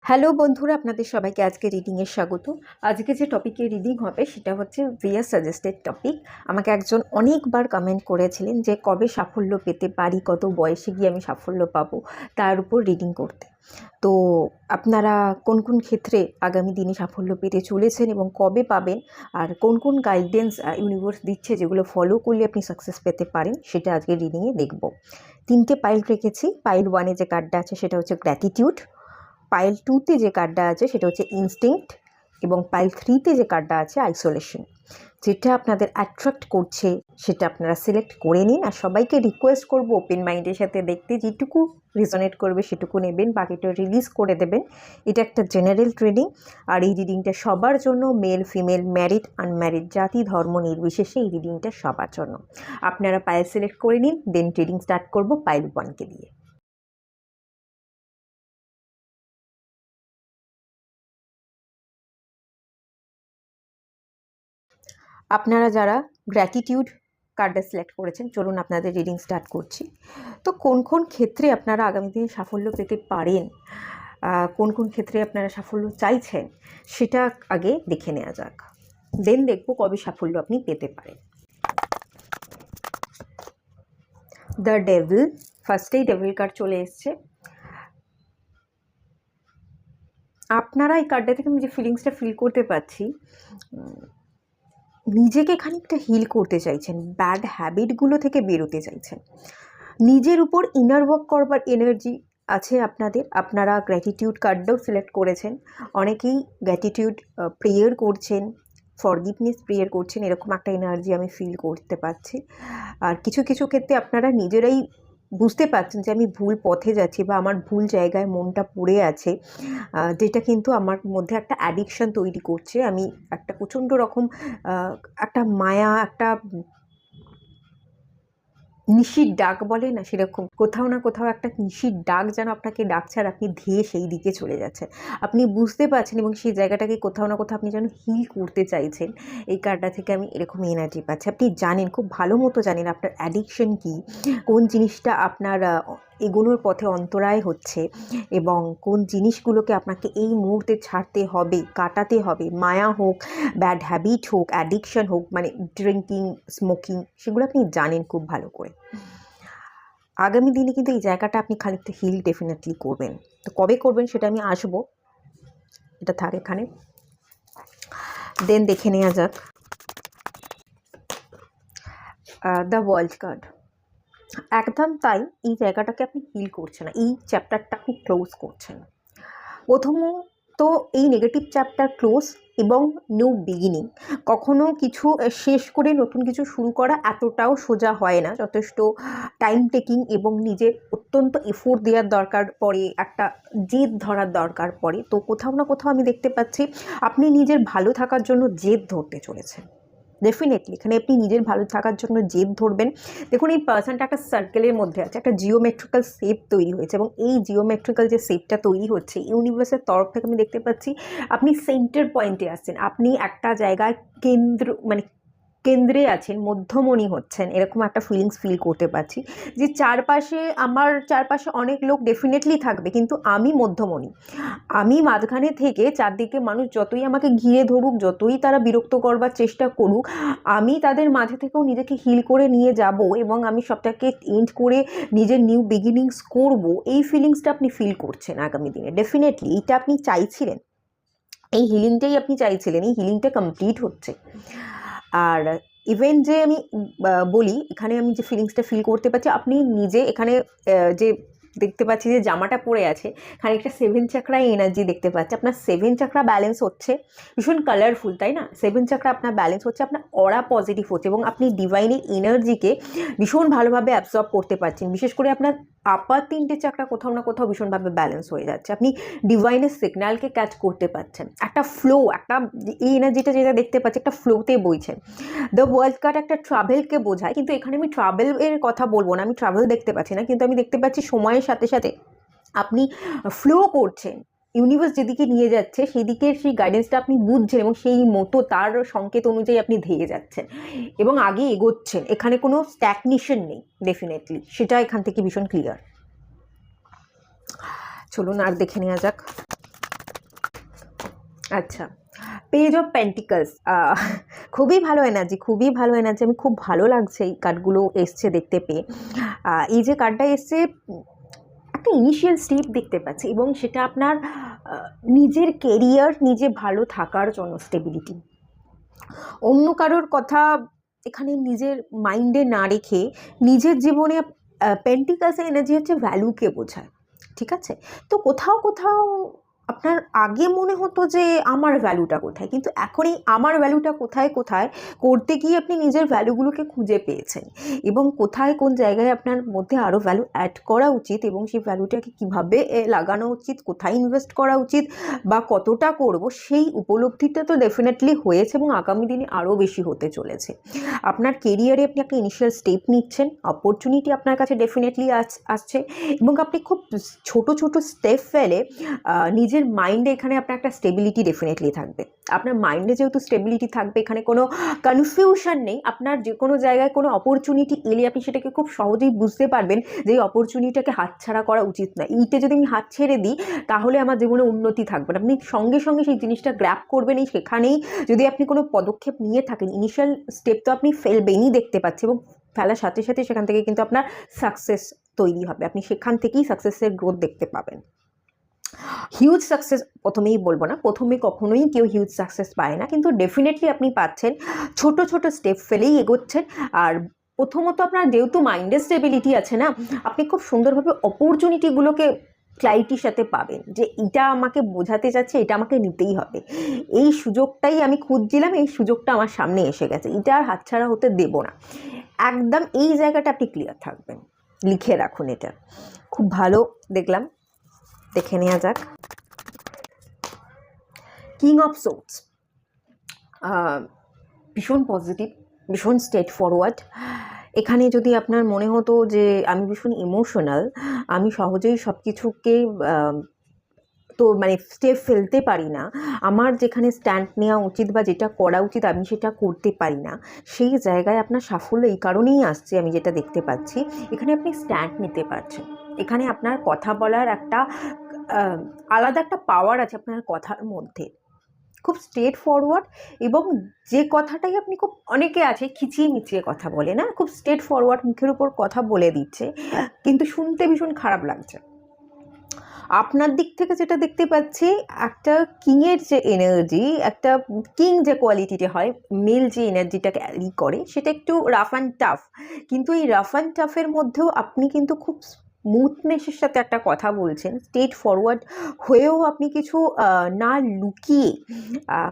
Hello বন্ধুরা, আপনাদের সবাইকে আজকে রিডিংয়ে স্বাগত। আজকে যে টপিকে রিডিং হবে সেটা হচ্ছে ভিয়ার সাজেস্টেড টপিক। আমাকে একজন অনেকবার কমেন্ট করেছিলেন যে কবে সাফল্য পেতে পারি, কত বয়সে গিয়ে আমি সাফল্য পাবো, তার উপর রিডিং করতে। তো আপনারা কোন কোন ক্ষেত্রে আগামী দিনে সাফল্য পেতে চলেছেন এবং কবে পাবেন, আর কোন কোন গাইডেন্স ইউনিভার্স দিচ্ছে যেগুলো ফলো করলে আপনি সাকসেস পেতে পারেন, সেটা আজকে রিডিংয়ে দেখব। 3টে পাইল রেখেছি। পাইল 1-এ যে কার্ডটা আছে সেটা হচ্ছে গ্র্যাটিটিউড, পাইল 2-তে যে কার্ডটা আছে সেটা হচ্ছে ইনস্টিংক্ট, এবং পাইল 3-তে যে কার্ডটা আছে আইসোলেশন। যেটা আপনাদের অ্যাট্রাক্ট করছে সেটা আপনারা সিলেক্ট করে নিন। আর সবাইকে রিকোয়েস্ট করবো ওপেন মাইন্ডের সাথে দেখতে, যেটুকু রিজনেট করবে সেটুকু নেবেন, বাকিটা রিলিজ করে দেবেন। এটা একটা জেনারেল ট্রেডিং, আর এই রিডিংটা সবার জন্য, মেল ফিমেল, ম্যারিড আনম্যারিড, জাতি ধর্ম নির্বিশেষে এই রিডিংটা সবার জন্য। আপনারা পাইল সিলেক্ট করে নিন, দেন ট্রেডিং স্টার্ট করবো পাইল 1-কে দিয়ে। আপনারা যারা গ্র্যাটিটিউড কার্ডটা সিলেক্ট করেছেন, চলুন আপনাদের রিডিং স্টার্ট করছি। তো কোন কোন ক্ষেত্রে আপনারা আগামী দিনে সাফল্য পেতে পারেন, কোন কোন ক্ষেত্রে আপনারা সাফল্য চাইছেন, সেটা আগে দেখে নেওয়া যাক। দেন দেখবো কবে সাফল্য আপনি পেতে পারেন। দ্য ডেভিল, ফার্স্টেই ডেভিল কার্ড চলে এসছে। আপনারা এই কার্ডটা থেকে আমি যে ফিলিংসটা ফিল করতে পারছি, নিজেকে খানিকটা হিল করতে চাইছেন, ব্যাড হ্যাবিটগুলো থেকে বেরোতে চাইছেন, নিজের উপর ইনার ওয়ার্ক করবার এনার্জি আছে আপনাদের। আপনারা গ্র্যাটিটিউড কার্ডটাও সিলেক্ট করেছেন। অনেকেই গ্র্যাটিটিউড প্রেয়ার করছেন, ফরগিভনেস প্রেয়ার করছেন, এরকম একটা এনার্জি আমি ফিল করতে পারছি। আর কিছু কিছু ক্ষেত্রে আপনারা নিজেরাই বুঝতে পারছেন যে আমি ভুল পথে যাচ্ছি বা আমার ভুল জায়গায় মনটা পড়ে আছে, যেটা কিন্তু আমার মধ্যে একটা অ্যাডিকশান তৈরি করছে। আমি একটা প্রচণ্ড রকম একটা মায়া, একটা নিশির ডাক বলে না, সেরকম কোথাও না কোথাও একটা নিশির ডাক যেন আপনাকে ডাকছে, আর আপনি ধেয়ে সেই দিকে চলে যাচ্ছেন। আপনি বুঝতে পারছেন এবং সেই জায়গাটাকে কোথাও না কোথাও আপনি যেন হিল করতে চাইছেন। এই কার্ডটা থেকে আমি এরকম এনার্জি পাচ্ছি। আপনি জানেন, খুব ভালো মতো জানেন আপনার অ্যাডিকশন কী, কোন জিনিসটা আপনার এগোনোর পথে অন্তরায় হচ্ছে, এবং কোন জিনিসগুলোকে আপনাকে এই মুহূর্তে ছাড়তে হবে, কাটাতে হবে। মায়া হোক, ব্যাড হ্যাবিট হোক, অ্যাডিকশন হোক, মানে ড্রিঙ্কিং, স্মোকিং, সেগুলো আপনি জানেন খুব ভালো করে। আগামী দিনে কিন্তু এই জায়গাটা আপনি খানিকটা হিল ডেফিনেটলি করবেন। তো কবে করবেন সেটা আমি আসবো, এটা থাক এখানে। দেন দেখে নেওয়া যাক দ্য ওয়ার্ল্ড কার্ড। একদম তাই, এই জায়গাটাকে আপনি হিল করছেন না, এই চ্যাপ্টারটা আপনি ক্লোজ করছেন। প্রথমত এই নেগেটিভ চ্যাপ্টার ক্লোজ এবং নিউ বিগিনিং। কখনো কিছু শেষ করে নতুন কিছু শুরু করা এতটাও সোজা হয় না, যথেষ্ট টাইম টেকিং এবং নিজের অত্যন্ত এফোর্ট দেওয়ার দরকার পড়ে, একটা জেদ ধরার দরকার পড়ে। তো কোথাও না কোথাও আমি দেখতে পাচ্ছি আপনি নিজের ভালো থাকার জন্য জেদ ধরতে চলেছেন। ডেফিনেটলি এখানে আপনি নিজের ভালো থাকার জন্য জেদ ধরবেন। দেখুন, এই পার্সনটা একটা সার্কেলের মধ্যে আছে, একটা জিওমেট্রিক্যাল শেপ তৈরি হয়েছে, এবং এই জিওমেট্রিক্যাল যে শেপটা তৈরি হচ্ছে ইউনিভার্সের তরফ থেকে আমি দেখতে পাচ্ছি আপনি সেন্টার পয়েন্টে আসছেন। আপনি একটা জায়গায় কেন্দ্রে আছেন, মধ্যমণি হচ্ছেন, এরকম একটা ফিলিংস ফিল করতে পারছি। যে আমার চারপাশে অনেক লোক ডেফিনেটলি থাকবে, কিন্তু আমি মধ্যমণি, আমি মাঝখানে থেকে চারদিকে মানুষ যতই আমাকে ঘিরে ধরুক, যতই তারা বিরক্ত করবার চেষ্টা করুক, আমি তাদের মাঝে থেকেও নিজেকে হিল করে নিয়ে যাব, এবং আমি সবটাকে এন্ড করে নিজের নিউ বিগিনিংস করব। এই ফিলিংসটা আপনি ফিল করছেন আগামী দিনে। ডেফিনেটলি এইটা আপনি চাইছিলেন, এই হিলিংটাই আপনি চাইছিলেন, এই হিলিংটা কমপ্লিট হচ্ছে। আর ইভেন যে আমি বলি, এখানে আমি যে ফিলিংসটা ফিল করতে পারছি, আপনি নিজে এখানে যে দেখতে পাচ্ছি যে জামাটা পরে আছে, খানিকটা 7 চাকরায় এনার্জি দেখতে পাচ্ছি। আপনার 7 চাকরা ব্যালেন্স হচ্ছে, ভীষণ কালারফুল, তাই না? 7 চাকরা আপনার ব্যালেন্স হচ্ছে, আপনার অরা পজিটিভ হচ্ছে, এবং আপনি ডিভাইনের এনার্জিকে ভীষণ ভালোভাবে অ্যাবজর্ব করতে পারছেন। বিশেষ করে আপনার আপার 3টে চাকরা কোথাও না কোথাও ভীষণভাবে ব্যালেন্স হয়ে যাচ্ছে। আপনি ডিভাইনের সিগন্যালকে ক্যাচ করতে পারছেন, একটা ফ্লো, একটা এই এনার্জিটা যেটা দেখতে পাচ্ছি একটা ফ্লোতে বইছেন। দ্য ওয়ার্ল্ড কার্ড একটা ট্রাভেলকে বোঝায়, কিন্তু এখানে আমি ট্রাভেলের কথা বলবো না, আমি ট্রাভেল দেখতে পাচ্ছি না, কিন্তু আমি দেখতে পাচ্ছি সময়ের সাথে সাথে আপনি ফ্লো করছেন। ইউনিভার্স যেদিকে নিয়ে যাচ্ছে সেদিকে সেই গাইডেন্সটা আপনি বুঝছেন, এবং সেই মতো তার সংকেত অনুযায়ী আপনি ধেয়ে যাচ্ছেন এবং আগে এগোচ্ছেন। এখানে কোনো স্ট্যাগনেশন নেই, ডেফিনেটলি সেটা এখান থেকে ভীষণ ক্লিয়ার। চলুন আর দেখে নেওয়া যাক আচ্ছা, পেজ অফ পেন্টিকলস, খুবই ভালো এনার্জি, খুবই ভালো এনার্জি। আমি খুব ভালো লাগছে এই কার্ডগুলো এসছে দেখতে পেয়ে। এই যে কার্ডটা এসছে, একটা ইনিশিয়াল স্টেপ দেখতে পাচ্ছি, এবং সেটা আপনার নিজের কেরিয়ার, নিজে ভালো থাকার জন্য স্টেবিলিটি। অন্য কারোর কথা এখানে নিজের মাইন্ডে না রেখে নিজের জীবনে, পেন্টিকালসের এনার্জি হচ্ছে ভ্যালুকে বোঝায়, ঠিক আছে? তো কোথাও কোথাও আপনার আগে মনে হতো যে আমার ভ্যালুটা কোথায়, কিন্তু এখন এই আমার ভ্যালুটা কোথায় কোথায় করতে গিয়ে আপনি নিজের ভ্যালুগুলোকে খুঁজে পেয়েছেন, এবং কোথায় কোন জায়গায় আপনার মধ্যে আরও ভ্যালু অ্যাড করা উচিত, এবং সেই ভ্যালুটাকে কীভাবে লাগানো উচিত, কোথায় ইনভেস্ট করা উচিত বা কতটা করব, সেই উপলব্ধিটা তো ডেফিনেটলি হয়েছে, এবং আগামী দিনে আরও বেশি হতে চলেছে। আপনার কেরিয়ারে আপনি একটা ইনিশিয়াল স্টেপ নিচ্ছেন, অপরচুনিটি আপনার কাছে ডেফিনেটলি আসছে, এবং আপনি খুব ছোট ছোট স্টেপ ফেলে নিজের মাইন্ডে, এখানে আপনার একটা স্টেবিলিটি ডেফিনেটলি থাকবে। আপনার মাইন্ডে যেহেতু স্টেবিলিটি থাকবে, এখানে কোনো কনফিউশন নেই। আপনার যে কোনো জায়গায় কোনো অপরচুনিটি এলে আপনি সেটাকে খুব সহজেই বুঝতে পারবেন যে এই অপরচুনিটিটাকে হাতছাড়া করা উচিত না। এইটা যদি আমি হাত ছেড়ে দিই তাহলে আমার জীবনে উন্নতি থাকবে না। আপনি সঙ্গে সঙ্গে সেই জিনিসটা গ্র্যাব করবেন, এই সেখানেই যদি আপনি কোনো পদক্ষেপ নিয়ে থাকেন, ইনিশিয়াল স্টেপ তো আপনি ফেলবেনই দেখতে পাচ্ছি, এবং ফেলার সাথে সাথে সেখান থেকে কিন্তু আপনার সাকসেস তৈরি হবে। আপনি সেখান থেকেই সাকসেসের গ্রোথ দেখতে পাবেন। হিউজ সাকসেস প্রথমেই বলবো না, প্রথমে কখনোই কেউ হিউজ সাকসেস পায় না, কিন্তু ডেফিনেটলি আপনি পাচ্ছেন, ছোট ছোট স্টেপ ফেলেই এগোচ্ছেন। আর প্রথমত আপনার যেহেতু মাইন্ডের স্টেবিলিটি আছে না, আপনি খুব সুন্দরভাবে অপরচুনিটিগুলোকে ক্ল্যারিটির সাথে পাবেন যে এটা আমাকে বোঝাতে চাচ্ছে, এটা আমাকে নিতেই হবে, এই সুযোগটাই আমি খুঁজছিলাম, এই সুযোগটা আমার সামনে এসে গেছে, এটা আর হাতছাড়া হতে দেব না। একদম এই জায়গাটা আপনি ক্লিয়ার থাকবেন, লিখে রাখুন এটা। খুব ভালো দেখলাম, দেখে নেওয়া যাক। কিং অফ সোর্ডস, ভীষণ পজিটিভ, ভীষণ স্ট্রেট ফরওয়ার্ড। এখানে যদি আপনার মনে হতো যে আমি ভীষণ ইমোশনাল, আমি সহজেই সব কিছুকে তো মানে স্টেপ ফেলতে পারি না, আমার যেখানে স্ট্যান্ড নেওয়া উচিত বা যেটা করা উচিত আমি সেটা করতে পারি না, সেই জায়গায় আপনার সাফল্য এই কারণেই আসছে, আমি যেটা দেখতে পাচ্ছি এখানে আপনি স্ট্যান্ড নিতে পারছেন। এখানে আপনার কথা বলার একটা আলাদা একটা পাওয়ার আছে আপনার কথার মধ্যে, খুব স্ট্রেট ফরওয়ার্ড, এবং যে কথাটাই আপনি খুব, অনেকে আছে খিচিয়ে মিচিয়ে কথা বলে না, খুব স্ট্রেট ফরওয়ার্ড মুখের উপর কথা বলে দিচ্ছে, কিন্তু শুনতে ভীষণ খারাপ লাগছে। আপনার দিক থেকে যেটা দেখতে পাচ্ছি, একটা কিংয়ের যে এনার্জি, একটা কিং যে কোয়ালিটিটা হয়, মেল যে এনার্জিটা ক্যারি করে, সেটা একটু রাফ অ্যান্ড টাফ, কিন্তু এই রাফ অ্যান্ড টাফের মধ্যেও আপনি কিন্তু খুব স্মুথনেসের সাথে একটা কথা বলছেন, স্ট্রেট ফরওয়ার্ড হয়েও আপনি কিছু না লুকিয়ে,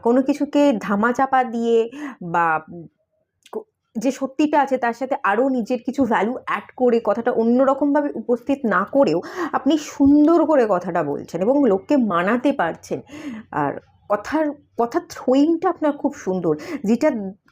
কোনো কিছুকে ধামাচাপা দিয়ে বা যে সত্যিটা আছে তার সাথে আরও নিজের কিছু ভ্যালু অ্যাড করে কথাটা অন্যরকমভাবে উপস্থিত না করেও আপনি সুন্দর করে কথাটা বলছেন এবং লোককে মানাতে পারছেন। আর কথার থ্রোয়িংটা আপনার খুব সুন্দর, যেটা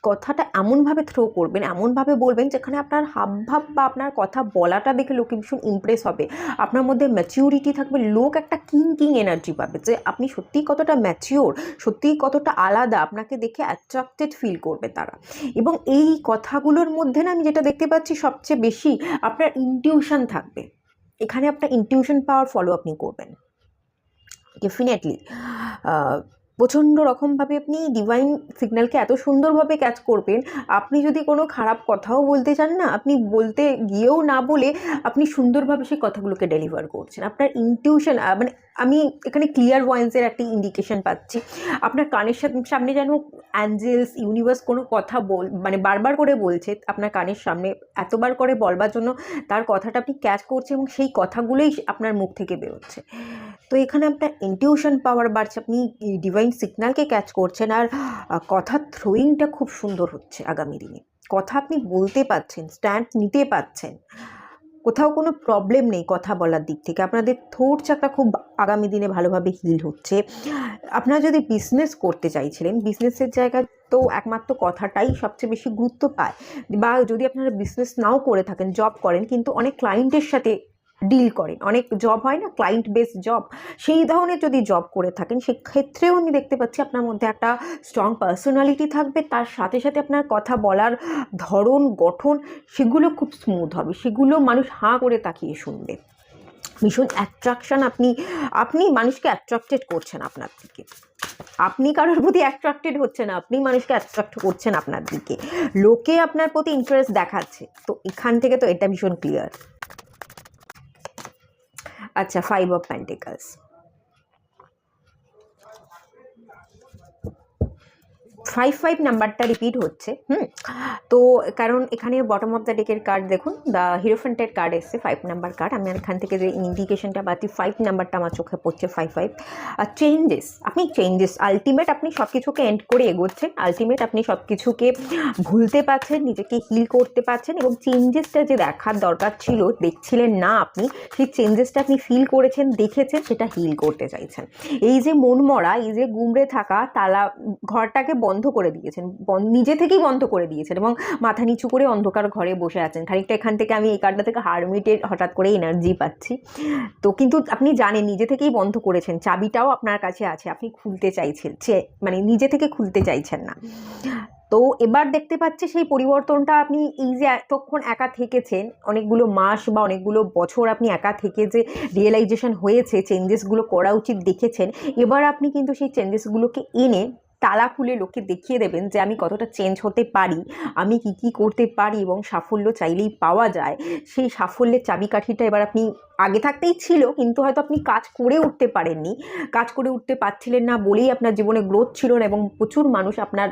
কথাটা এমনভাবে থ্রো করবেন, এমনভাবে বলবেন যেখানে আপনার হাবভাব বা আপনার কথা বলাটা দেখে লোকে ভীষণ ইমপ্রেস হবে, আপনার মধ্যে ম্যাচিউরিটি থাকবে, লোক একটা কিং এনার্জি পাবে যে আপনি সত্যিই কতটা ম্যাচিওর, সত্যিই কতটা আলাদা, আপনাকে দেখে অ্যাট্রাক্টেড ফিল করবে তারা। এবং এই কথাগুলোর মধ্যে না আমি যেটা দেখতে পাচ্ছি সবচেয়ে বেশি আপনার ইনটিউশন থাকবে, এখানে আপনার ইনটিউশন পাওয়ার ফলো আপনি করবেন ডেফিনেটলি। প্রচণ্ড রকমভাবে আপনি ডিভাইন সিগন্যালকে এত সুন্দরভাবে ক্যাচ করবেন, আপনি যদি কোনো খারাপ কথাও বলতে চান না, আপনি বলতে গিয়েও না বলে আপনি সুন্দরভাবে সেই কথাগুলোকে ডেলিভার করছেন। আপনার ইনটিউশন, মানে আমি এখানে ক্লিয়ার ভয়েন্সের একটা ইন্ডিকেশন পাচ্ছি, আপনার কানের সামনে যেন অ্যাঞ্জেলস, ইউনিভার্স কোনো কথা মানে বারবার করে বলছে আপনার কানের সামনে, এতবার করে বলবার জন্য তার কথাটা আপনি ক্যাচ করছেন, এবং সেই কথাগুলোই আপনার মুখ থেকে বেরোচ্ছে। তো এখানে আপনার ইনটিউশন পাওয়ার বাড়ছে, আপনি ডিভাইন সিগন্যালকে ক্যাচ করছেন, আর কথা থ্রোয়িংটা খুব সুন্দর হচ্ছে আগামী দিনে, কথা আপনি বলতে পারছেন, স্ট্যান্ড নিতে পারছেন, কোথাও কোনো প্রবলেম নেই কথা বলার দিক থেকে, আপনাদের থ্রোট চাকরা খুব আগামী দিনে ভালোভাবে হিল হচ্ছে। আপনারা যদি বিজনেস করতে চাইছিলেন, বিজনেসের জায়গায় তো একমাত্র কথাটাই সবচেয়ে বেশি গুরুত্ব পায়, বা যদি আপনারা বিজনেস নাও করে থাকেন, জব করেন কিন্তু অনেক ক্লায়েন্টের সাথে ডিল করেন, অনেক জব হয় না ক্লায়েন্ট বেস জব, সেই ধরনের যদি জব করে থাকেন সেক্ষেত্রেও আমি দেখতে পাচ্ছি আপনার মধ্যে একটা স্ট্রং পার্সোনালিটি থাকবে, তার সাথে সাথে আপনার কথা বলার ধরন, গঠন, সেগুলো খুব স্মুথ হবে, সেগুলো মানুষ হাঁ করে তাকিয়ে শুনবে, ভীষণ অ্যাট্রাকশন, আপনি মানুষকে অ্যাট্রাক্টেড করছেন আপনার থেকে। আপনি কারোর প্রতি অ্যাট্রাক্টেড হচ্ছেন, আপনি মানুষকে অ্যাট্রাক্ট করছেন আপনার দিকে, লোকে আপনার প্রতি ইন্টারেস্ট দেখাচ্ছে। তো এখান থেকে তো এটা ভীষণ ক্লিয়ার। আচ্ছা, 5 অফ পেন্টিকলস। 5 নাম্বারটা রিপিট হচ্ছে। তো কারণ এখানে বটম অফ দ্য ডেকের কার্ড দেখুন, দ্য হিরোফেন্টের কার্ড এসছে, 5 নাম্বার কার্ড। আমি এখান থেকে যে ইন্ডিকেশনটা পাচ্ছি 5 নাম্বারটা আমার চোখে পড়ছে, 5 আর চেঞ্জেস। আপনি চেঞ্জেস আলটিমেট, আপনি সব কিছুকে এন্ড করে এগোচ্ছেন, আলটিমেট আপনি সব কিছুকে ভুলতে পারছেন, নিজেকে হিল করতে পারছেন, এবং চেঞ্জেসটা যে দেখার দরকার ছিল দেখছিলেন না আপনি, সেই চেঞ্জেসটা আপনি ফিল করেছেন, দেখেছেন, সেটা হিল করতে চাইছেন। এই যে মন মরা, এই যে গুমড়ে থাকা তালা ঘরটাকে বন্ধ করে দিয়েছেন, নিজে থেকেই বন্ধ করে দিয়েছেন, এবং মাথা নিচু করে অন্ধকার ঘরে বসে আছেন। খানিকটা এখান থেকে আমি এই কার্ডটা থেকে হারমিটের হঠাৎ করে এনার্জি পাচ্ছি। তো কিন্তু আপনি জানেন নিজে থেকেই বন্ধ করেছেন, চাবিটাও আপনার কাছে আছে, আপনি খুলতে চাইছেন, মানে নিজে থেকে খুলতে চাইছেন না। তো এবার দেখতে পাচ্ছি সেই পরিবর্তনটা, আপনি এই যে এতক্ষণ একা থেকেছেন, অনেকগুলো মাস বা অনেকগুলো বছর আপনি একা থেকে যে রিয়েলাইজেশন হয়েছে, চেঞ্জেসগুলো করা উচিত দেখেছেন, এবার আপনি কিন্তু সেই চেঞ্জেসগুলোকে এনে তালা খুলে লোককে দেখিয়ে দেবেন যে আমি কতটা চেঞ্জ হতে পারি, আমি কি কি করতে পারি, এবং সাফল্য চাইলেই পাওয়া যায়। সেই সাফল্যের চাবিকাঠিটা এবার আপনি, আগে থাকতেই ছিল কিন্তু হয়তো আপনি কাজ করে উঠতে পারেননি, কাজ করে উঠতে পারছিলেন না বলেই আপনার জীবনে গ্রোথ ছিল না, এবং প্রচুর মানুষ আপনার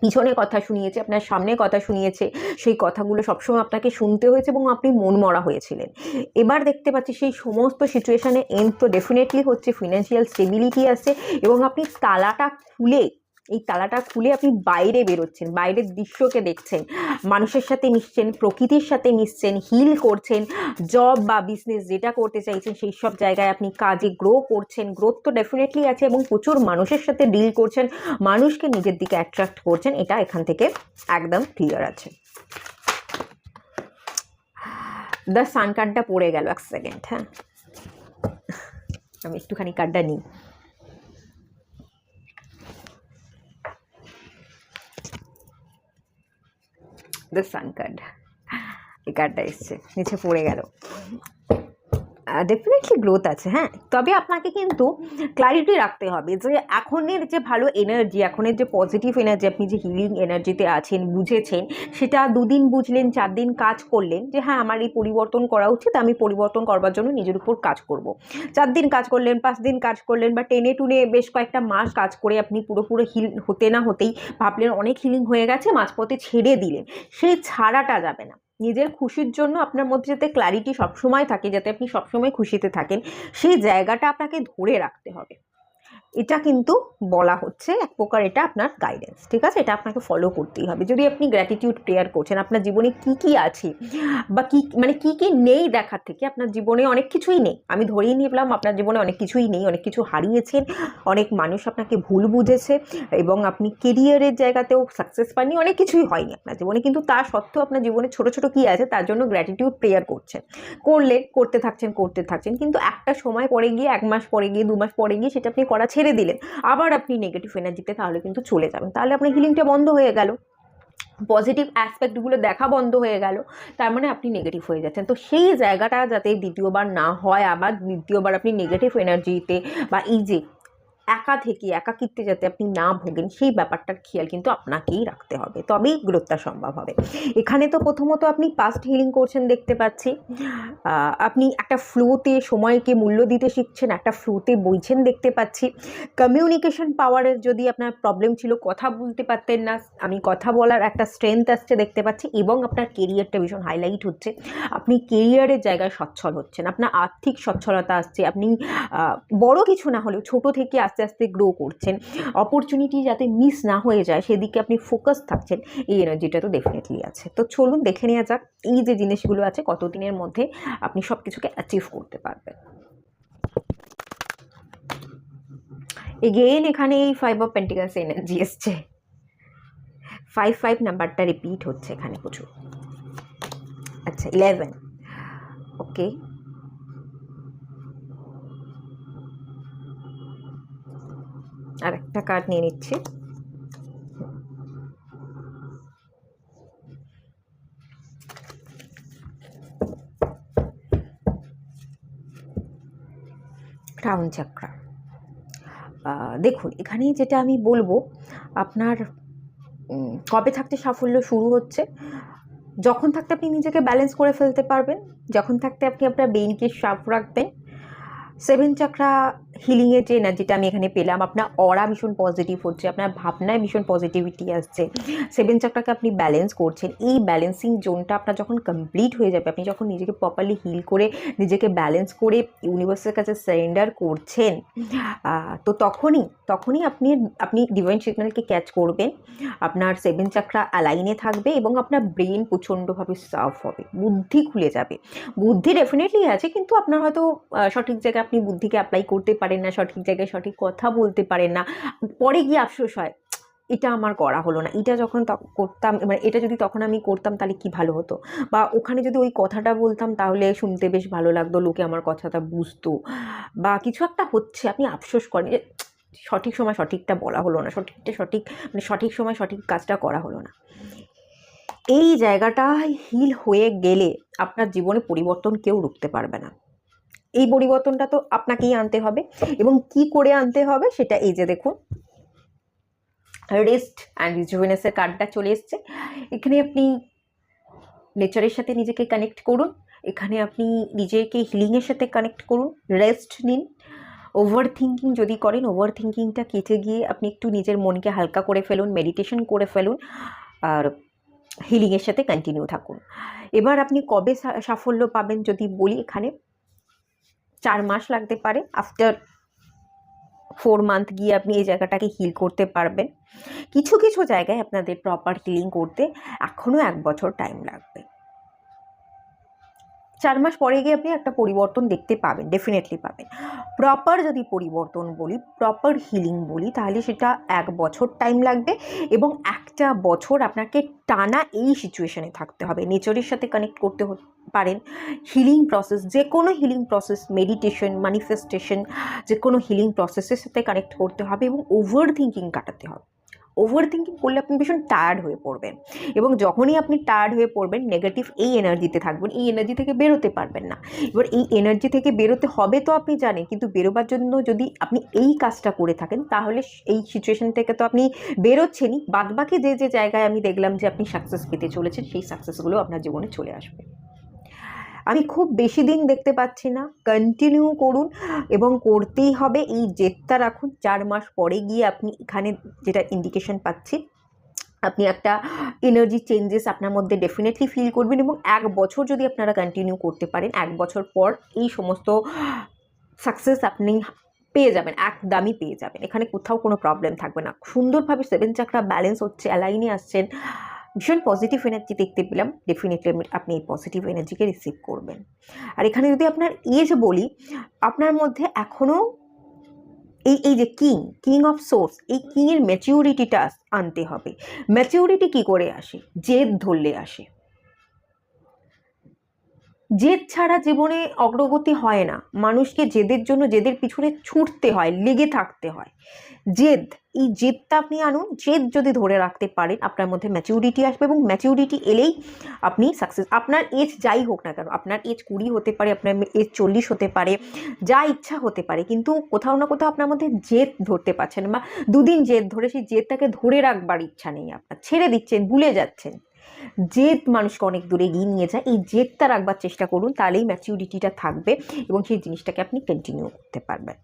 পিছনে কথা শুনিয়েছে, আপনার সামনে কথা শুনিয়েছে, সেই কথাগুলো সবসময় আপনাকে শুনতে হয়েছে এবং আপনি মন মরা হয়েছিলেন। এবার দেখতে পাচ্ছি সেই সমস্ত সিচুয়েশানে এন্ড তো ডেফিনেটলি হচ্ছে, ফিনান্সিয়াল স্টেবিলিটি আসছে, এবং আপনি এই তালাটা খুলে আপনি বাইরে বেরোচ্ছেন, বাইরের দৃশ্যকে দেখছেন, মানুষের সাথে মিশছেন, প্রকৃতির সাথে মিশছেন, হিল করছেন, জব বা বিজনেস যেটা করতে চাইছেন সেই সব জায়গায় আপনি কাজে গ্রো করছেন, গ্রোথ তো ডেফিনেটলি আছে, এবং প্রচুর মানুষের সাথে ডিল করছেন, মানুষকে নিজের দিকে অ্যাট্রাক্ট করছেন, এটা এখান থেকে একদম ক্লিয়ার আছে। দ্য সান কার্ডটা পড়ে গেল, এক সেকেন্ড, হ্যাঁ আমি একটুখানি কার্ডটা নিই। দ্য সান কার্ড, এই কার্ডটা এসছে, নিচে পড়ে গেল। ডেফিনেটলি গ্রোথ আছে, হ্যাঁ, তবে আপনাকে কিন্তু ক্লারিটি রাখতে হবে যে এখনের যে ভালো এনার্জি, এখনের যে পজিটিভ এনার্জি, আপনি যে হিলিং এনার্জিতে আছেন, বুঝেছেন, সেটা 2 দিন বুঝলেন, 4 দিন কাজ করলেন যে হ্যাঁ আমার এই পরিবর্তন করা উচিত, আমি পরিবর্তন করবার জন্য নিজের উপর কাজ করব। 4 দিন কাজ করলেন, 5 দিন কাজ করলেন, বা টেনে টুনে বেশ কয়েকটা মাস কাজ করে আপনি পুরোপুরি হিল হতে না হতেই ভাবলেন অনেক হিলিং হয়ে গেছে, মাঝপথে ছেড়ে দিলেন। সেই ছাড়াটা যাবে না। নিজের খুশির জন্য আপনার মধ্যে যাতে ক্ল্যারিটি সবসময় থাকে, যাতে আপনি সবসময় খুশিতে থাকেন, সেই জায়গাটা আপনাকে ধরে রাখতে হবে। এটা কিন্তু বলা হচ্ছে এক প্রকার, এটা আপনার গাইডেন্স, ঠিক আছে, এটা আপনাকে ফলো করতেই হবে। যদি আপনি গ্র্যাটিটিউড প্রেয়ার করছেন, আপনার জীবনে কি কি আছে বা কি মানে কি কি নেই দেখার থেকে, আপনার জীবনে অনেক কিছুই নেই, আমি ধরেই নিলাম আপনার জীবনে অনেক কিছুই নেই, অনেক কিছু হারিয়েছেন, অনেক মানুষ আপনাকে ভুল বুঝেছে, এবং আপনি কেরিয়ারের জায়গাতেও সাকসেস পাননি, অনেক কিছুই হয়নি আপনার জীবনে, কিন্তু তা সত্ত্বেও আপনার জীবনে ছোট ছোট কি আছে তার জন্য গ্র্যাটিটিউড প্রেয়ার করছেন, করতে থাকছেন, কিন্তু একটা সময় পরে গিয়ে, 1 মাস পরে গিয়ে, 2 মাস পরে গিয়ে সেটা আপনি করা ছেড়ে দিলেন, আবার আপনি নেগেটিভ এনার্জিতে তাহলে কিন্তু চলে যাবেন, তাহলে আপনার হিলিংটা বন্ধ হয়ে গেল, পজিটিভ অ্যাসপেক্টগুলো দেখা বন্ধ হয়ে গেল, তার মানে আপনি নেগেটিভ হয়ে যাচ্ছেন। তো সেই জায়গাটা যাতে দ্বিতীয়বার না হয়, আবার দ্বিতীয়বার আপনি নেগেটিভ এনার্জিতে বা এই যে একাকিত্বে যাতে আপনি না ভোগেন, সেই ব্যাপারটার খেয়াল কিন্তু আপনাকেই রাখতে হবে, তবেই গ্রোথটা সম্ভব হবে। এখানে তো প্রথমত আপনি পাস্ট হিলিং করছেন দেখতে পাচ্ছি, আপনি একটা ফ্লোতে সময়কে মূল্য দিতে শিখছেন, একটা ফ্লোতে বইছেন দেখতে পাচ্ছি। কমিউনিকেশন পাওয়ারের যদি আপনার প্রবলেম ছিল, কথা বলতে পারতেন না, আমি কথা বলার একটা স্ট্রেংথ আসছে দেখতে পাচ্ছি, এবং আপনার কেরিয়ারটা ভীষণ হাইলাইট হচ্ছে, আপনি কেরিয়ারের জায়গায় সচ্ছল হচ্ছেন, আপনার আর্থিক সচ্ছলতা আসছে, আপনি বড় কিছু না হলেও ছোট থেকে আস্তে আস্তে গ্রো করছেন, অপরচুনিটি যাতে মিস না হয়ে যায় সেদিকে আপনি ফোকাস থাকছেন, এই এনার্জিটা তো ডেফিনেটলি আছে। তো চলুন দেখে নেওয়া যাক এই যে জিনিসগুলো আছে কতদিনের মধ্যে আপনি সব কিছুকে অ্যাচিভ করতে পারবেন। এগেইন এখানে এই 5 অফ পেন্টিকলস এনার্জি এসছে, 5 নাম্বারটা রিপিট হচ্ছে এখানে প্রচুর। আচ্ছা 11, ওকে, আর একটা কার্ড নিয়ে নিচ্ছি। ক্রাউন চাকরা, দেখুন এখানে যেটা আমি বলবো, আপনার কবে থাকতে সাফল্য শুরু হচ্ছে, যখন থাকতে আপনি নিজেকে ব্যালেন্স করে ফেলতে পারবেন, যখন থাকতে আপনি আপনার ব্রেইনকে শার্প রাখবেন। 7 চাকরা হিলিংয়ের যে এনার্জিটা আমি এখানে পেলাম, আপনার অরা ভীষণ পজিটিভ হচ্ছে, আপনার ভাবনায় ভীষণ পজিটিভিটি আসছে, 7 চাকরাকে আপনি ব্যালেন্স করছেন। এই ব্যালেন্সিং জোনটা আপনার যখন কমপ্লিট হয়ে যাবে, আপনি যখন নিজেকে প্রপারলি হিল করে নিজেকে ব্যালেন্স করে ইউনিভার্সের কাছে সারেন্ডার করছেন, তো তখনই আপনি ডিভাইন সিগন্যালকে ক্যাচ করবেন, আপনার 7 চাকরা অ্যালাইনে থাকবে এবং আপনার ব্রেন প্রচণ্ডভাবে সার্ভ হবে, বুদ্ধি খুলে যাবে। বুদ্ধি ডেফিনেটলি আছে, কিন্তু আপনার হয়তো সঠিক জায়গায় আপনি বুদ্ধিকে অ্যাপ্লাই করতে পারেন না, সঠিক জায়গায় সঠিক কথা বলতে পারেন না, পরে গিয়ে আফসোস হয় এটা আমার করা হলো না, এটা যখন করতাম, মানে এটা যদি তখন আমি করতাম তাহলে কি ভালো হতো, বা ওখানে যদি ওই কথাটা বলতাম তাহলে শুনতে বেশ ভালো লাগতো, লোকে আমার কথাটা বুঝতো, বা কিছু একটা হচ্ছে আপনি আফসোস করেন যে সঠিক সময় সঠিকটা বলা হলো না, মানে সঠিক সময় সঠিক কাজটা করা হলো না। এই জায়গাটা হিল হয়ে গেলে আপনার জীবনে পরিবর্তন কেউ রুখতে পারবে না। এই পরিবর্তনটা তো আপনাকেই আনতে হবে, এবং কি করে আনতে হবে সেটা এই যে দেখুন, রেস্ট অ্যান্ড রিজুভেনেসের কার্ডটা চলে এসছে। এখানে আপনি নেচারের সাথে নিজেকে কানেক্ট করুন, এখানে আপনি নিজেকে হিলিংয়ের সাথে কানেক্ট করুন, রেস্ট নিন। ওভার থিঙ্কিং যদি করেন, ওভার থিঙ্কিংটা কেটে গিয়ে আপনি একটু নিজের মনকে হালকা করে ফেলুন, মেডিটেশন করে ফেলুন, আর হিলিংয়ের সাথে কন্টিনিউ থাকুন। এবার আপনি কবে সাফল্য পাবেন যদি বলি, এখানে 4 মাস লাগতে পারে, আফটার 4 মান্থ গিয়ে আপনি এই জায়গাটাকে হিল করতে পারবেন। কিছু কিছু জায়গায় আপনাদের প্রপার হিলিং করতে এখনও 1 বছর টাইম লাগবে। 4 মাস পরে গিয়ে আপনি একটা পরিবর্তন দেখতে পাবেন, ডেফিনেটলি পাবেন। প্রপার যদি পরিবর্তন বলি, প্রপার হিলিং বলি, তাহলে সেটা 1 বছর টাইম লাগবে, এবং একটা বছর আপনাকে টানা এই সিচুয়েশনে থাকতে হবে, নেচারের সাথে কানেক্ট করতে পারেন। হিলিং প্রসেস, যে কোনো হিলিং প্রসেস, মেডিটেশন, ম্যানিফেস্টেশন, যে কোনো হিলিং প্রসেসের সাথে কানেক্ট করতে হবে, এবং ওভার থিঙ্কিং কাটাতে হবে। ওভার থিঙ্কিং করলে আপনি ভীষণ টায়ার্ড হয়ে পড়বেন, এবং যখনই আপনি টায়ার্ড হয়ে পড়বেন, নেগেটিভ এই এনার্জিতে থাকবেন, এই এনার্জি থেকে বেরোতে পারবেন না। এবার এই এনার্জি থেকে বেরোতে হবে তো আপনি জানেন, কিন্তু বেরোবার জন্য যদি আপনি এই কাজটা করে থাকেন, তাহলে এই সিচুয়েশন থেকে তো আপনি বেরোচ্ছেনই, বাদবাকি যে জায়গায় আমি দেখলাম যে আপনি সাকসেস পেতে চলেছেন, সেই সাকসেসগুলো আপনার জীবনে চলে আসবে। আমি খুব বেশি দিন দেখতে পাচ্ছি না, কন্টিনিউ করুন, এবং করতেই হবে, এই জেদটা রাখুন। 4 মাস পরে গিয়ে আপনি এখানে যেটা ইন্ডিকেশন পাচ্ছি, আপনি একটা এনার্জি চেঞ্জেস আপনার মধ্যে ডেফিনেটলি ফিল করবেন, এবং 1 বছর যদি আপনারা কন্টিনিউ করতে পারেন, 1 বছর পর এই সমস্ত সাকসেস আপনি পেয়ে যাবেন, একদমই পেয়ে যাবেন, এখানে কোথাও কোনো প্রবলেম থাকবে না। সুন্দরভাবে 7 চাকরা ব্যালেন্স হচ্ছে, অ্যালাইনে আসছেন, ভীষণ পজিটিভ এনার্জি দেখতে পেলাম, ডেফিনেটলি আপনি এই পজিটিভ এনার্জিকে রিসিভ করবেন। আর এখানে যদি আপনার এজ বলি, আপনার মধ্যে এখনও এই যে কিং অফ সোর্স, এই কিংয়ের ম্যাচিউরিটিটা আনতে হবে। ম্যাচিউরিটি কি করে আসে? জেদ ধরলে আসে। জেদ ছাড়া জীবনে অগ্রগতি হয় না, মানুষকে জেদের জন্য জেদের পিছনে ছুটতে হয়, লেগে থাকতে হয়। এই জেদটা আপনি আনুন, জেদ যদি ধরে রাখতে পারেন, আপনার মধ্যে ম্যাচিউরিটি আসবে, এবং ম্যাচিউরিটি এলেই আপনি সাকসেস। আপনার এজ যাই হোক না কেন, আপনার এজ 20 হতে পারে, আপনার এজ 40 হতে পারে, যা ইচ্ছা হতে পারে, কিন্তু কোথাও না কোথাও আপনার মধ্যে জেদ ধরতে পারছেন, বা দুদিন জেদ ধরে সেই জেদটাকে ধরে রাখবার ইচ্ছা নেই আপনার, ছেড়ে দিচ্ছেন, ভুলে যাচ্ছেন। জেদ মানুষকে অনেক দূরে এগিয়ে নিয়ে যায়, এই জেদটা রাখবার চেষ্টা করুন, তাহলেই ম্যাচিউরিটিটা থাকবে, এবং সেই জিনিসটাকে আপনি কন্টিনিউ করতে পারবেন।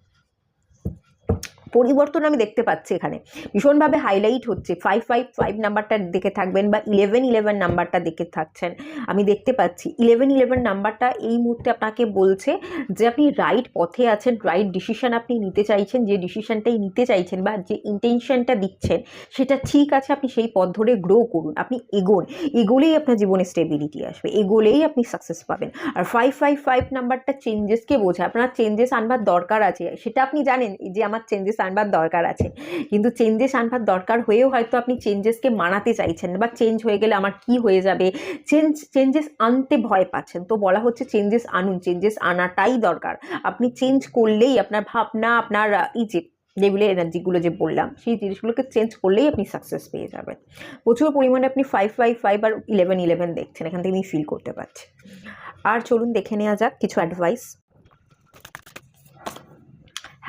পরিবর্তন আমি দেখতে পাচ্ছি এখানে ভীষণভাবে হাইলাইট হচ্ছে। 555 নাম্বারটা দেখে থাকবেন, বা 1111 নাম্বারটা দেখে থাকছেন, আমি দেখতে পাচ্ছি 1111 নাম্বারটা এই মুহূর্তে আপনাকে বলছে যে আপনি রাইট পথে আছেন, রাইট ডিসিশন আপনি নিতে চাইছেন, যে ডিসিশনটাই নিতে চাইছেন বা যে ইন্টেনশনটা দিচ্ছেন সেটা ঠিক আছে, আপনি সেই পথ ধরে গ্রো করুন, আপনি এগোলেই আপনার জীবনে স্টেবিলিটি আসবে, এগোলেই আপনি সাকসেস পাবেন। আর 555 নাম্বারটা চেঞ্জেসকে বোঝায়, আপনার চেঞ্জেস আনবার দরকার আছে, সেটা আপনি জানেন যে আমার চেঞ্জেস আনবার দরকার আছে, কিন্তু চেঞ্জেস আনবার দরকার হয়েও হয়তো আপনি চেঞ্জেসকে মানাতে চাইছেন, বা চেঞ্জ হয়ে গেলে আমার কি হয়ে যাবে, চেঞ্জেস আনতে ভয় পাচ্ছেন। তো বলা হচ্ছে চেঞ্জেস আনুন, চেঞ্জেস আনাটাই দরকার। আপনি চেঞ্জ করলেই আপনার ভাবনা, আপনার এই যে লেভেলের এনার্জিগুলো যে বললাম, সেই জিনিসগুলোকে চেঞ্জ করলেই আপনি সাকসেস পেয়ে যাবেন। প্রচুর পরিমাণে আপনি 555 আর 1111 দেখছেন, এখান থেকে আমি ফিল করতে পারছি। আর চলুন দেখে নেওয়া যাক কিছু advice.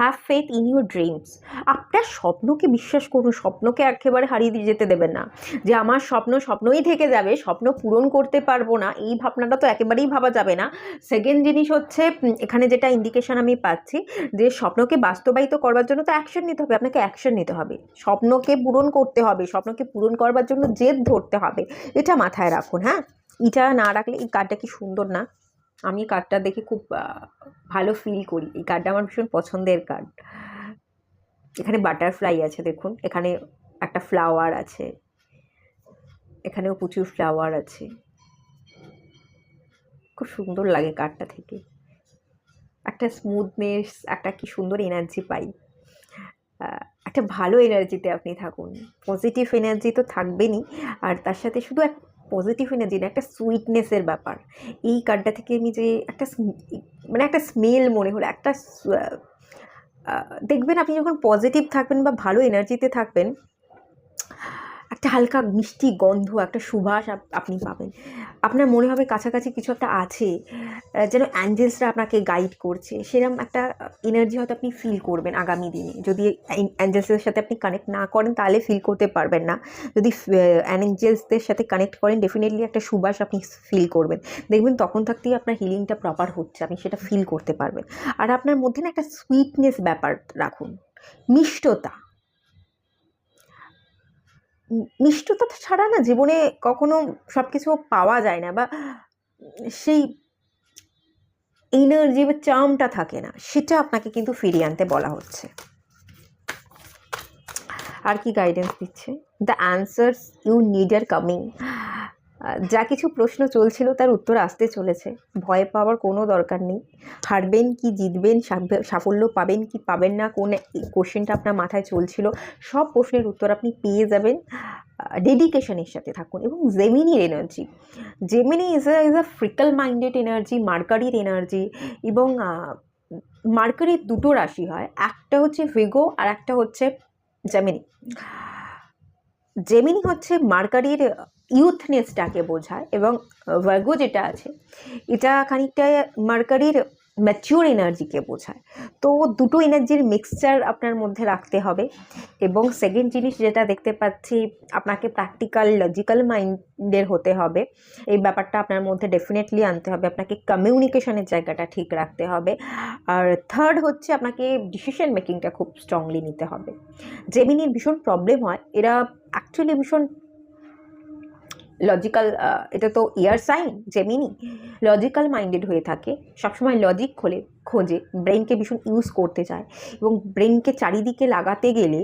Have faith in your dreams. আপনার স্বপ্নকে বিশ্বাস করুন, স্বপ্নকে একেবারে হারিয়ে দিয়ে যেতে দেবেন না, যে আমার স্বপ্ন স্বপ্নই থেকে যাবে, স্বপ্ন পূরণ করতে পারবো না, এই ভাবনাটা তো একেবারেই ভাবা যাবে না। সেকেন্ড জিনিস হচ্ছে এখানে যেটা ইন্ডিকেশন আমি পাচ্ছি, যে স্বপ্নকে বাস্তবায়িত করবার জন্য তো অ্যাকশন নিতে হবে, আপনাকে অ্যাকশন নিতে হবে, স্বপ্নকে পূরণ করতে হবে, স্বপ্নকে পূরণ করবার জন্য জেদ ধরতে হবে, এটা মাথায় রাখুন। হ্যাঁ, এটা না রাখলে, এই কার্ডটা কি সুন্দর না? আমি কার্ডটা দেখে খুব ভালো ফিল করি, এই কার্ডটা আমার ভীষণ পছন্দের কার্ড। এখানে বাটারফ্লাই আছে দেখুন, এখানে একটা ফ্লাওয়ার আছে, এখানেও প্রচুর ফ্লাওয়ার আছে, খুব সুন্দর লাগে কার্ডটা থেকে, একটা স্মুথনেস, একটা কি সুন্দর এনার্জি পাই। একটা ভালো এনার্জিতে আপনি থাকুন, পজিটিভ এনার্জি তো থাকবেনই, আর তার সাথে শুধু এক পজিটিভ এনার্জি না, একটা সুইটনেসের ব্যাপার। এই কার্ডটা থেকে আমি যে একটা মানে একটা স্মেল মনে হলো, একটা দেখবেন আপনি যখন পজিটিভ থাকবেন বা ভালো এনার্জিতে থাকবেন, একটা হালকা মিষ্টি গন্ধ, একটা সুবাস আপনি পাবেন, আপনার মনে হবে কাছাকাছি কিছু একটা আছে, যেন অ্যাঞ্জেলসরা আপনাকে গাইড করছে, সেরকম একটা এনার্জি হয়তো আপনি ফিল করবেন আগামী দিনে। যদি অ্যাঞ্জেলসের সাথে আপনি কানেক্ট না করেন তাহলে ফিল করতে পারবেন না, যদি অ্যাঞ্জেলসদের সাথে কানেক্ট করেন ডেফিনেটলি একটা সুবাস আপনি ফিল করবেন, দেখবেন তখন থাকতেই আপনার হিলিংটা প্রপার হচ্ছে, আপনি সেটা ফিল করতে পারবেন। আর আপনার মধ্যে না একটা সুইটনেস ব্যাপার রাখুন, মিষ্টতা, মিষ্টতা ছাড়া না জীবনে কখনো সব কিছু পাওয়া যায় না, বা সেই এনার্জি বা চার্মটা থাকে না, সেটা আপনাকে কিন্তু ফিরিয়ে আনতে বলা হচ্ছে। আর কি গাইডেন্স দিচ্ছে? The answers you need are coming. যা কিছু প্রশ্ন চলছিল তার উত্তর আসতে চলেছে, ভয় পাওয়ার কোনো দরকার নেই। হারবেন কি জিতবেন, সাফল্য পাবেন কি পাবেন না, কোন কোশ্চেনটা আপনার মাথায় চলছিল, সব প্রশ্নের উত্তর আপনি পেয়ে যাবেন। ডেডিকেশনের সাথে থাকুন। এবং জেমিনির energy, Gemini is a fickle minded energy, মার্কারির এনার্জি, এবং মার্কারির দুটো রাশি হয়, একটা হচ্ছে ভিগো আর একটা হচ্ছে জেমিনি। জেমিনি হচ্ছে মার্কারির ইউথনেসটাকে বোঝায়, এবং ভার্গো যেটা আছে এটা খানিকটা মার্কারির ম্যাচিওর এনার্জিকে বোঝায়। তো দুটো এনার্জির মিক্সচার আপনার মধ্যে রাখতে হবে। এবং সেকেন্ড জিনিস যেটা দেখতে পাচ্ছি, আপনাকে প্র্যাকটিক্যাল লজিক্যাল মাইন্ডের হতে হবে, এই ব্যাপারটা আপনার মধ্যে ডেফিনেটলি আনতে হবে, আপনাকে কমিউনিকেশনের জায়গাটা ঠিক রাখতে হবে। আর থার্ড হচ্ছে আপনাকে ডিসিশন মেকিংটা খুব স্ট্রংলি নিতে হবে। জেমিনির ভীষণ প্রবলেম হয়, এরা অ্যাকচুয়ালি ভীষণ লজিক্যাল, এটা তো air sign, Gemini logical minded হয়ে থাকে, সবসময় লজিক খোঁজে, ব্রেনকে ভীষণ ইউজ করতে চায়, এবং ব্রেনকে চারিদিকে লাগাতে গেলে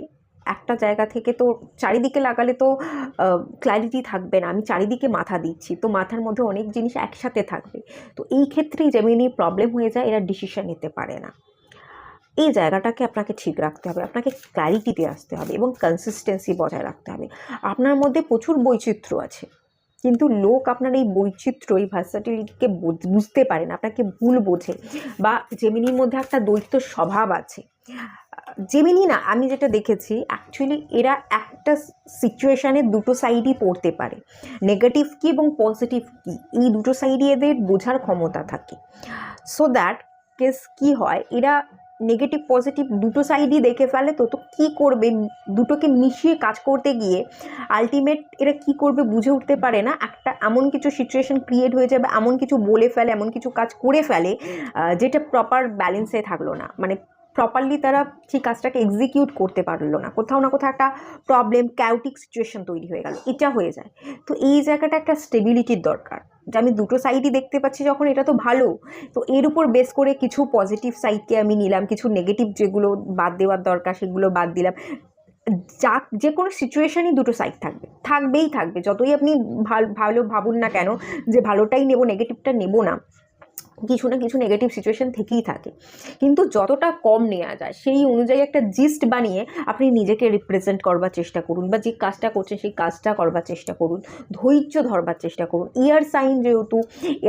একটা জায়গা থেকে তো চারিদিকে লাগালে তো ক্ল্যারিটি থাকবে না, আমি চারিদিকে মাথা দিচ্ছি, তো মাথার মধ্যে অনেক জিনিস একসাথে থাকবে, তো এই ক্ষেত্রেই জেমিনি প্রবলেম হয়ে যায়, এরা ডিসিশন নিতে পারে না। এই জায়গাটাকে আপনাকে ঠিক রাখতে হবে, আপনাকে ক্ল্যারিটিতে আসতে হবে, এবং কনসিস্টেন্সি বজায় রাখতে হবে। আপনার মধ্যে প্রচুর বৈচিত্র্য আছে, কিন্তু লোক আপনার এই বৈচিত্র্য, এই ভার্সাটিলিটিকে বুঝতে পারে না, আপনাকে ভুল বোঝে, বা জেমিনির মধ্যে একটা দ্বৈত স্বভাব আছে। জেমিনি না, আমি যেটা দেখেছি অ্যাকচুয়ালি এরা একটা সিচুয়েশানে দুটো সাইডই পড়তে পারে, নেগেটিভ কী এবং পজিটিভ কী, এই দুটো সাইডই এদের বোঝার ক্ষমতা থাকে। সো দ্যাট কেস কী হয়, এরা নেগেটিভ পজিটিভ দুটো সাইডই দেখে ফেলে, তো কী করবে, দুটোকে মিশিয়ে কাজ করতে গিয়ে আলটিমেট এরা কী করবে বুঝে উঠতে পারে না, একটা এমন কিছু সিচুয়েশন ক্রিয়েট হয়ে যাবে, এমন কিছু বলে ফেলে, এমন কিছু কাজ করে ফেলে যেটা প্রপার ব্যালেন্সে থাকলো না, মানে প্রপারলি তারা সেই কাজটাকে এক্সিকিউট করতে পারলো না, কোথাও না কোথাও একটা প্রবলেম, ক্যাওটিক সিচুয়েশন তৈরি হয়ে গেল, এটা হয়ে যায়। তো এই জায়গাটা একটা স্টেবিলিটির দরকার, যে আমি দুটো সাইডই দেখতে পাচ্ছি যখন, এটা তো ভালো, তো এর উপর বেস করে কিছু পজিটিভ সাইডকে আমি নিলাম, কিছু নেগেটিভ যেগুলো বাদ দেওয়ার দরকার সেগুলো বাদ দিলাম। যে কোনো সিচুয়েশনই দুটো সাইড থাকবেই থাকবে, যতই আপনি ভালো ভাবুন না কেন যে ভালোটাই নেব, নেগেটিভটা নেব না, কিছু না কিছু নেগেটিভ সিচুয়েশন থেকেই থাকে, কিন্তু যতটা কম নেওয়া যায় সেই অনুযায়ী একটা জিস্ট বানিয়ে আপনি নিজেকে রিপ্রেজেন্ট করবার চেষ্টা করুন, বা যে কাজটা করছেন সেই কাজটা করবার চেষ্টা করুন, ধৈর্য ধরবার চেষ্টা করুন। ইয়ার সাইন যেহেতু,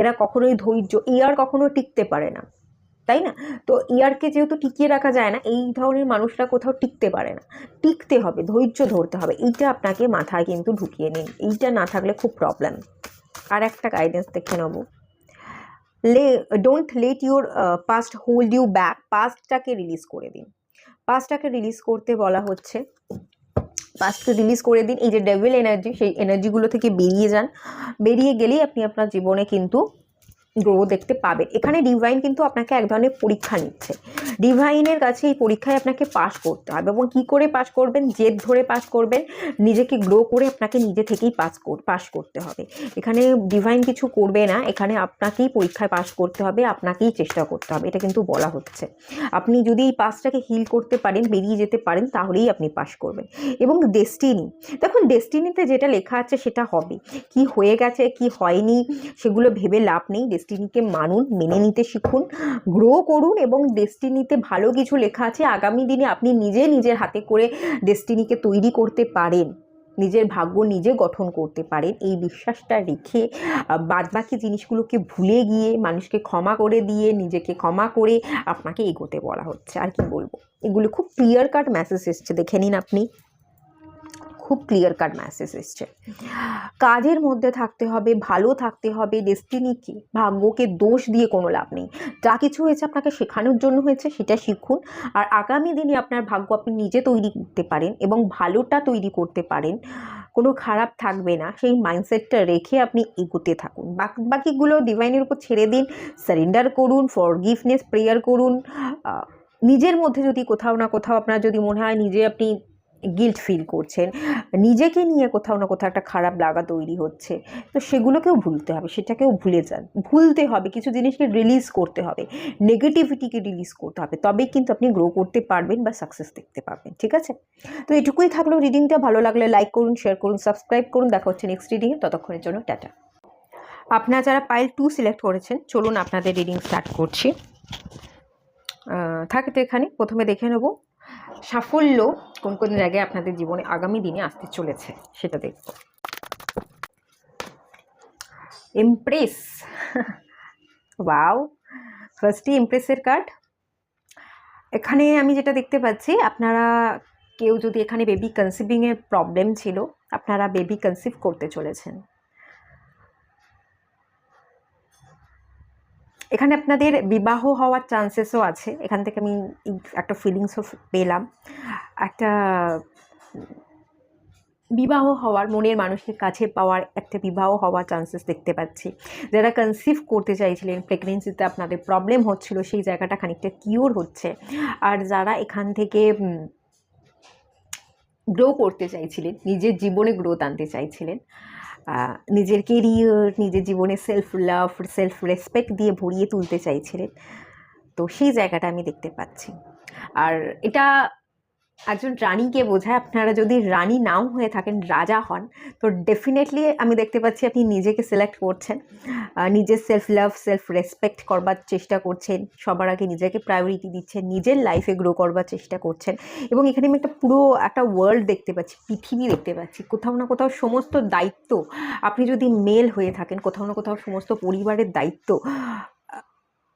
এরা কখনোই ইয়ার কখনো টিকতে পারে না, তাই না? তো ইয়ারকে যেহেতু টিকিয়ে রাখা যায় না, এই ধরনের মানুষরা কোথাও টিকতে পারে না, টিকতে হবে, ধৈর্য ধরতে হবে, এইটা আপনাকে মাথায় কিন্তু ঢুকিয়ে নিন, এইটা না থাকলে খুব প্রবলেম। আর একটা গাইডেন্স দেখে নেব, don't let your past hold you back, পাস্টটাকে রিলিজ করে দিন। পাস্টটাকে রিলিজ করতে বলা হচ্ছে। পাস্টকে রিলিজ করে দিন। এই যে ডেভিল এনার্জি, সেই এনার্জিগুলো থেকে বেরিয়ে যান। বেরিয়ে গেলেই আপনি আপনার জীবনে কিন্তু গ্রো দেখতে পাবেন। এখানে ডিভাইন কিন্তু আপনাকে এক ধরনের পরীক্ষা নিচ্ছে। ডিভাইনের কাছে এই পরীক্ষায় আপনাকে পাস করতে হবে, এবং কী করে পাস করবেন? জেদ ধরে পাস করবেন, নিজেকে গ্রো করে আপনাকে নিজে থেকেই পাস করতে হবে। এখানে ডিভাইন কিছু করবে না, এখানে আপনাকেই পরীক্ষায় পাস করতে হবে, আপনাকেই চেষ্টা করতে হবে, এটা কিন্তু বলা হচ্ছে। আপনি যদি এই পাসটাকে হিল করতে পারেন, বেরিয়ে যেতে পারেন, তাহলেই আপনি পাস করবেন। এবং ডেস্টিনি, দেখুন ডেস্টিনিতে যেটা লেখা আছে সেটা হবে। কি হয়ে গেছে কি হয়নি সেগুলো ভেবে লাভ নেই। ডেস্টিনিকে মানুন, মেনে নিতে শিখুন, গ্রো করুন, এবং ডেস্টিনিতে ভালো কিছু লেখা আছে। আগামী দিনে আপনি নিজের হাতে করে ডেস্টিনিকে তৈরি করতে পারেন, নিজের ভাগ্য নিজে গঠন করতে পারেন। এই বিশ্বাসটা রেখে বাদবাকি জিনিসগুলোকে ভুলে গিয়ে, মানুষকে ক্ষমা করে দিয়ে, নিজেকে ক্ষমা করে আপনাকে এগোতে বলা হচ্ছে। আর কি বলবো, এগুলো খুব ক্লিয়ার কাট মেসেজ এসছে, দেখে নিন আপনি, খুব ক্লিয়ার কাট মেসেজ এসছে। কাজের মধ্যে থাকতে হবে, ভালো থাকতে হবে। ডেস্টিনিকে, ভাগ্যকে দোষ দিয়ে কোনো লাভ নেই। যা কিছু হয়েছে আপনাকে শেখানোর জন্য হয়েছে, সেটা শিখুন। আর আগামী দিনে আপনার ভাগ্য আপনি নিজে তৈরি করতে পারেন, এবং ভালোটা তৈরি করতে পারেন, কোনো খারাপ থাকবে না, সেই মাইন্ডসেটটা রেখে আপনি এগোতে থাকুন। বাকিগুলো ডিভাইনের উপর ছেড়ে দিন, সারেন্ডার করুন, ফরগিভনেস প্রেয়ার করুন। নিজের মধ্যে যদি কোথাও না কোথাও আপনার যদি মনে হয় নিজে আপনি গিল্ট ফিল করছেন, নিজেকে নিয়ে কোথাও না কোথাও একটা খারাপ লাগা তৈরি হচ্ছে, তো সেগুলোকেও ভুলতে হবে, সেটাকেও ভুলে যান। ভুলতে হবে, কিছু জিনিসকে রিলিজ করতে হবে, নেগেটিভিটিকে রিলিজ করতে হবে, তবেই কিন্তু আপনি গ্রো করতে পারবেন বা সাকসেস দেখতে পাবেন। ঠিক আছে, তো এটুকুই থাকলো রিডিংটা। ভালো লাগলে লাইক করুন, শেয়ার করুন, সাবস্ক্রাইব করুন। দেখা হচ্ছে নেক্সট রিডিংয়ে, ততক্ষণের জন্য টাটা। আপনারা যারা পাইল 2 সিলেক্ট করেছেন, চলুন আপনাদের রিডিং স্টার্ট করছি। থাকতে এখানে প্রথমে দেখে নেব সাফল্য কোন কোন জায়গায় আপনাদের জীবনে আগামী দিনে আসতে চলেছে, সেটা দেখব। এমপ্রেস, ওয়াও, ফার্স্টই এমপ্রেসের কার্ড। এখানে আমি যেটা দেখতে পাচ্ছি, আপনারা কেউ যদি এখানে বেবি কনসিভিংয়ের প্রবলেম ছিল, আপনারা বেবি কনসিভ করতে চলেছেন। এখানে আপনাদের বিবাহ হওয়ার চান্সেসও আছে। এখান থেকে আমি একটা ফিলিংসও পেলাম, একটা বিবাহ হওয়ার, মনের মানুষের কাছে পাওয়ার একটা বিবাহ হওয়ার চান্সেস দেখতে পাচ্ছি। যারা কনসিভ করতে চাইছিলেন, প্রেগনেন্সিতে আপনাদের প্রবলেম হচ্ছিল, সেই জায়গাটা খানিকটা কিওর হচ্ছে। আর যারা এখান থেকে গ্রো করতে চাইছিলেন, নিজের জীবনে গ্রোথ আনতে চাইছিলেন, নিজের কেরিয়ার, নিজের জীবনে সেলফ লাভ, সেলফ রেসপেক্ট দিয়ে ভরিয়ে তুলতে চাইছিলেন, তো সেই জায়গাটা আমি দেখতে পাচ্ছি। আর এটা একজন রানীকে বোঝায়। আপনারা যদি রানী নাও হয়ে থাকেন, রাজা হন, তো ডেফিনেটলি আমি দেখতে পাচ্ছি আপনি নিজেকে সিলেক্ট করছেন, নিজের সেলফ লাভ, সেলফ রেসপেক্ট করবার চেষ্টা করছেন, সবার আগে নিজেকে প্রায়োরিটি দিচ্ছেন, নিজের লাইফে গ্রো করবার চেষ্টা করছেন। এবং এখানে আমি পুরো একটা ওয়ার্ল্ড দেখতে পাচ্ছি, পৃথিবী দেখতে পাচ্ছি। কোথাও না কোথাও সমস্ত দায়িত্ব, আপনি যদি মেল হয়ে থাকেন, কোথাও না কোথাও সমস্ত পরিবারের দায়িত্ব,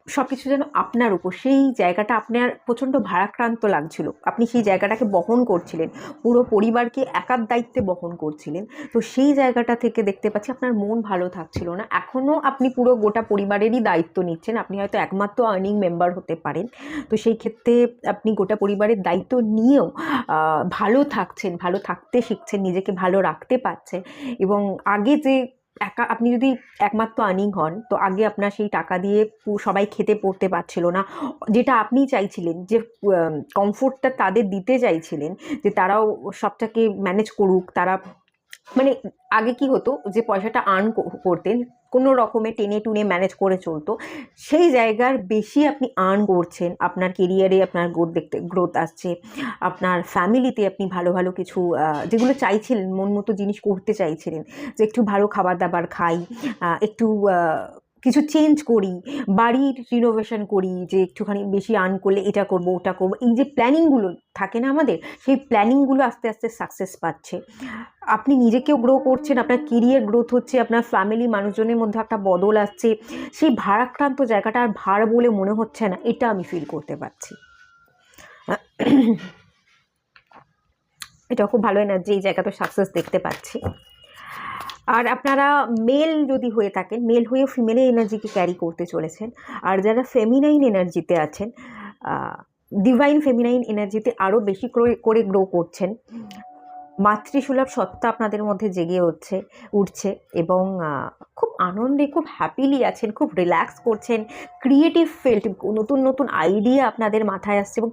সব কিছু যেন আপনার উপর, সেই জায়গাটা আপনার প্রচণ্ড ভারাক্রান্ত লাগছিল, আপনি সেই জায়গাটাকে বহন করছিলেন, পুরো পরিবারকে একার দায়িত্বে বহন করছিলেন। তো সেই জায়গাটা থেকে দেখতে পাচ্ছি আপনার মন ভালো থাকছিল না। এখনও আপনি পুরো গোটা পরিবারেরই দায়িত্ব নিচ্ছেন, আপনি হয়তো একমাত্র আর্নিং মেম্বার হতে পারেন। তো সেই ক্ষেত্রে আপনি গোটা পরিবারের দায়িত্ব নিয়েও ভালো থাকছেন, ভালো থাকতে শিখছেন, নিজেকে ভালো রাখতে পারছেন। এবং আগে যে আপনি যদি একমাত্র আর্নিং হন, তো আগে আপনার সেই টাকা দিয়ে সবাই খেতে পড়তে পারছিল না, যেটা আপনি চাইছিলেন, যে কমফোর্টটা তাদের দিতে চাইছিলেন, যে তারাও সবটাকে ম্যানেজ করুক। তারা মানে আগে কি হতো, যে পয়সাটা আর্ন করতেন, কোনো রকমে টেনে টুনে ম্যানেজ করে চলতো, সেই জায়গার বেশি আপনি আর্ন করছেন। আপনার কেরিয়ারে আপনার গ্রোথ আসছে, আপনার ফ্যামিলিতে আপনি ভালো ভালো কিছু যেগুলো চাইছিলেন, মন মতো জিনিস করতে চাইছিলেন, যে একটু ভালো খাবার দাবার খাই, একটু কিছু চেঞ্জ করি, বাড়ির রিনোভেশন করি, যে একটুখানি বেশি আর্ন করলে এটা করব ওটা করব, এই যে প্ল্যানিংগুলো থাকে না আমাদের, সেই প্ল্যানিংগুলো আস্তে আস্তে সাকসেস পাচ্ছে। আপনি নিজেকেও গ্রো করছেন, আপনার কেরিয়ার গ্রোথ হচ্ছে, আপনার ফ্যামিলি মানুষজনের মধ্যে একটা বদল আসছে। সেই ভারাক্রান্ত জায়গাটা আর ভার বলে মনে হচ্ছে না, এটা আমি ফিল করতে পারছি। এটা খুব ভালো এনার্জি, এই জায়গাতে সাকসেস দেখতে পাচ্ছি। আর আপনারা মেল যদি হয়ে থাকেন, মেল হয়ে ফিমেলের এনার্জিকে ক্যারি করতে চলেছেন। আর যারা ফেমিনাইন এনার্জিতে আছেন, ডিভাইন ফেমিনাইন এনার্জিতে আরও বেশি করে গ্রো করছেন। মাতৃসুলভ সত্তা আপনাদের মধ্যে জেগে উঠছে এবং খুব আনন্দে, খুব হ্যাপিলি আছেন, খুব রিল্যাক্স করছেন। ক্রিয়েটিভ ফিল্ড, নতুন নতুন আইডিয়া আপনাদের মাথায় আসছে এবং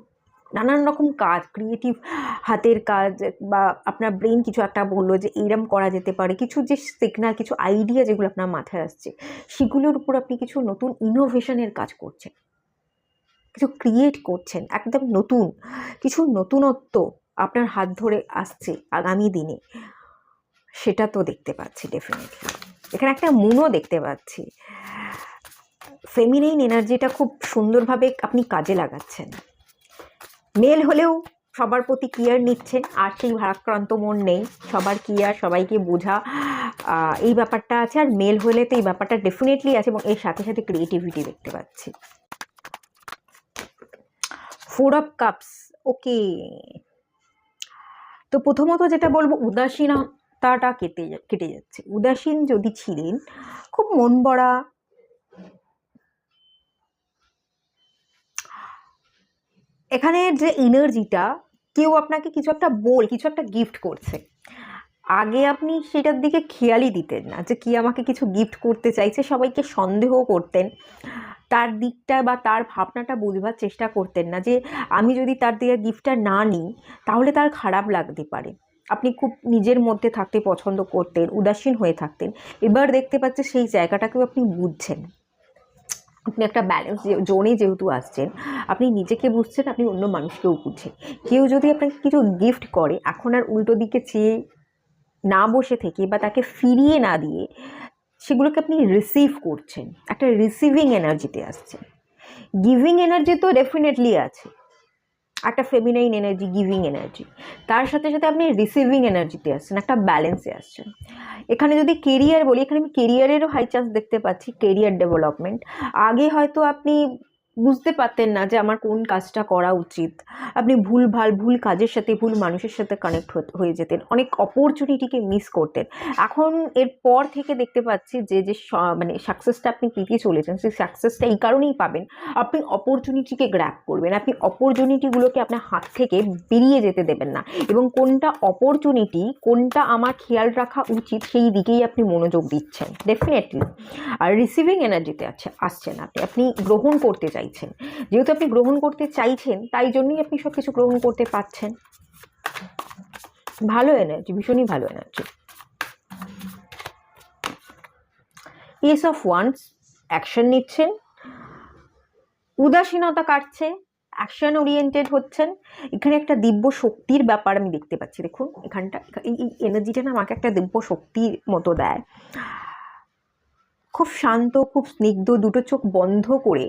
নানান রকম কাজ, ক্রিয়েটিভ হাতের কাজ, বা আপনার ব্রেন কিছু একটা বললো যে এইরকম করা যেতে পারে, কিছু যে সিগনাল, কিছু আইডিয়া যেগুলো আপনার মাথায় আসছে, সেগুলোর উপর আপনি কিছু নতুন ইনোভেশনের কাজ করছেন, কিছু ক্রিয়েট করছেন, একদম নতুন কিছু নতুনত্ব আপনার হাত ধরে আসছে আগামী দিনে, সেটা তো দেখতে পাচ্ছি ডেফিনেটলি। এখানে একটা মুনও দেখতে পাচ্ছি। ফেমিনাইন এনার্জিটা খুব সুন্দরভাবে আপনি কাজে লাগাচ্ছেন। মেল হলেও সবার প্রতি কেয়ার নিচ্ছেন, আর সেই ভারাক্রান্ত মন নেই, সবার কেয়ার, সবাইকে বোঝা, এই ব্যাপারটা আছে। আর মেল হলে তো এই ব্যাপারটা ডেফিনেটলি আছে, এবং এর সাথে সাথে ক্রিয়েটিভিটি দেখতে পাচ্ছি। 4 অফ কাপস, ওকে। তো প্রথমত যেটা বলবো, উদাসীনতাটা কেটে যাচ্ছে। উদাসীন যদি ছিলেন, খুব মন বড়া, এখানে যে এনার্জিটা, কেউ আপনাকে কিছু একটা গিফট করছে, আগে আপনি সেটার দিকে খেয়ালই দিতেন না যে কি আমাকে কিছু গিফট করতে চাইছে, সবাইকে সন্দেহ করতেন, তার দিকটা বা তার ভাবনাটা বুঝবার চেষ্টা করতেন না যে আমি যদি তার দিকে গিফটটা না নিই তাহলে তার খারাপ লাগতে পারে। আপনি খুব নিজের মধ্যে থাকতে পছন্দ করতেন, উদাসীন হয়ে থাকতেন। এবার দেখতে পাচ্ছে সেই জায়গাটাকেও আপনি বুঝছেন, আপনি একটা ব্যালেন্স জোনে যেহেতু আসছেন, আপনি নিজেকে বুঝছেন, আপনি অন্য মানুষকেও বুঝছেন। কেউ যদি আপনাকে কিছু গিফট করে, এখন আর উল্টো দিকে চেয়ে না বসে থেকে বা তাকে ফিরিয়ে না দিয়ে সেগুলোকে আপনি রিসিভ করছেন, একটা রিসিভিং এনার্জিতে আসছেন। গিভিং এনার্জি তো ডেফিনেটলি আছে, একটা ফেমিনাইন এনার্জি, গিভিং এনার্জি, তার সাথে সাথে আপনি রিসিভিং এনার্জিতে আসছেন, একটা ব্যালেন্সে আসছেন। এখানে যদি কেরিয়ার বলি, এখানে আমি কেরিয়ারেরও হাই চান্স দেখতে পাচ্ছি, কেরিয়ার ডেভেলপমেন্ট। আগে হয়তো আপনি বুঝতে পারতেন না যে আমার কোন কাজটা করা উচিত, আপনি ভুল কাজের সাথে, ভুল মানুষের সাথে কানেক্ট হয়ে যেতেন, অনেক অপরচুনিটিকে মিস করতেন। এখন এর পর থেকে দেখতে পাচ্ছি যে মানে সাকসেসটা আপনি পেতে চলেছেন, সেই সাকসেসটা এই কারণেই পাবেন, আপনি অপরচুনিটিকে গ্র্যাব করবেন, আপনি অপরচুনিটিগুলোকে আপনার হাত থেকে বেরিয়ে যেতে দেবেন না, এবং কোনটা অপরচুনিটি, কোনটা আমার খেয়াল রাখা উচিত, সেই দিকেই আপনি মনোযোগ দিচ্ছেন ডেফিনেটলি। আর রিসিভিং এনার্জিতে আসছেন, আপনি গ্রহণ করতে চাইছেন। যেহেতু আপনি গ্রহণ করতে চাইছেন, তাই জন্যই আপনি সব কিছু গ্রহণ করতে পারছেন। ভালো এনার্জি, ভীষণই ভালো energy. S of wands, action নিচ্ছেন, উদাসীনতা কাটছে, অ্যাকশন ওরিয়েন্টেড হচ্ছেন। এখানে একটা দিব্য শক্তির ব্যাপার আমি দেখতে পাচ্ছি। দেখুন এখানটা, এই এনার্জিটা না আমাকে একটা দিব্য শক্তির মতো দেয়। খুব শান্ত, খুব স্নিগ্ধ, দুটো চোখ বন্ধ করে,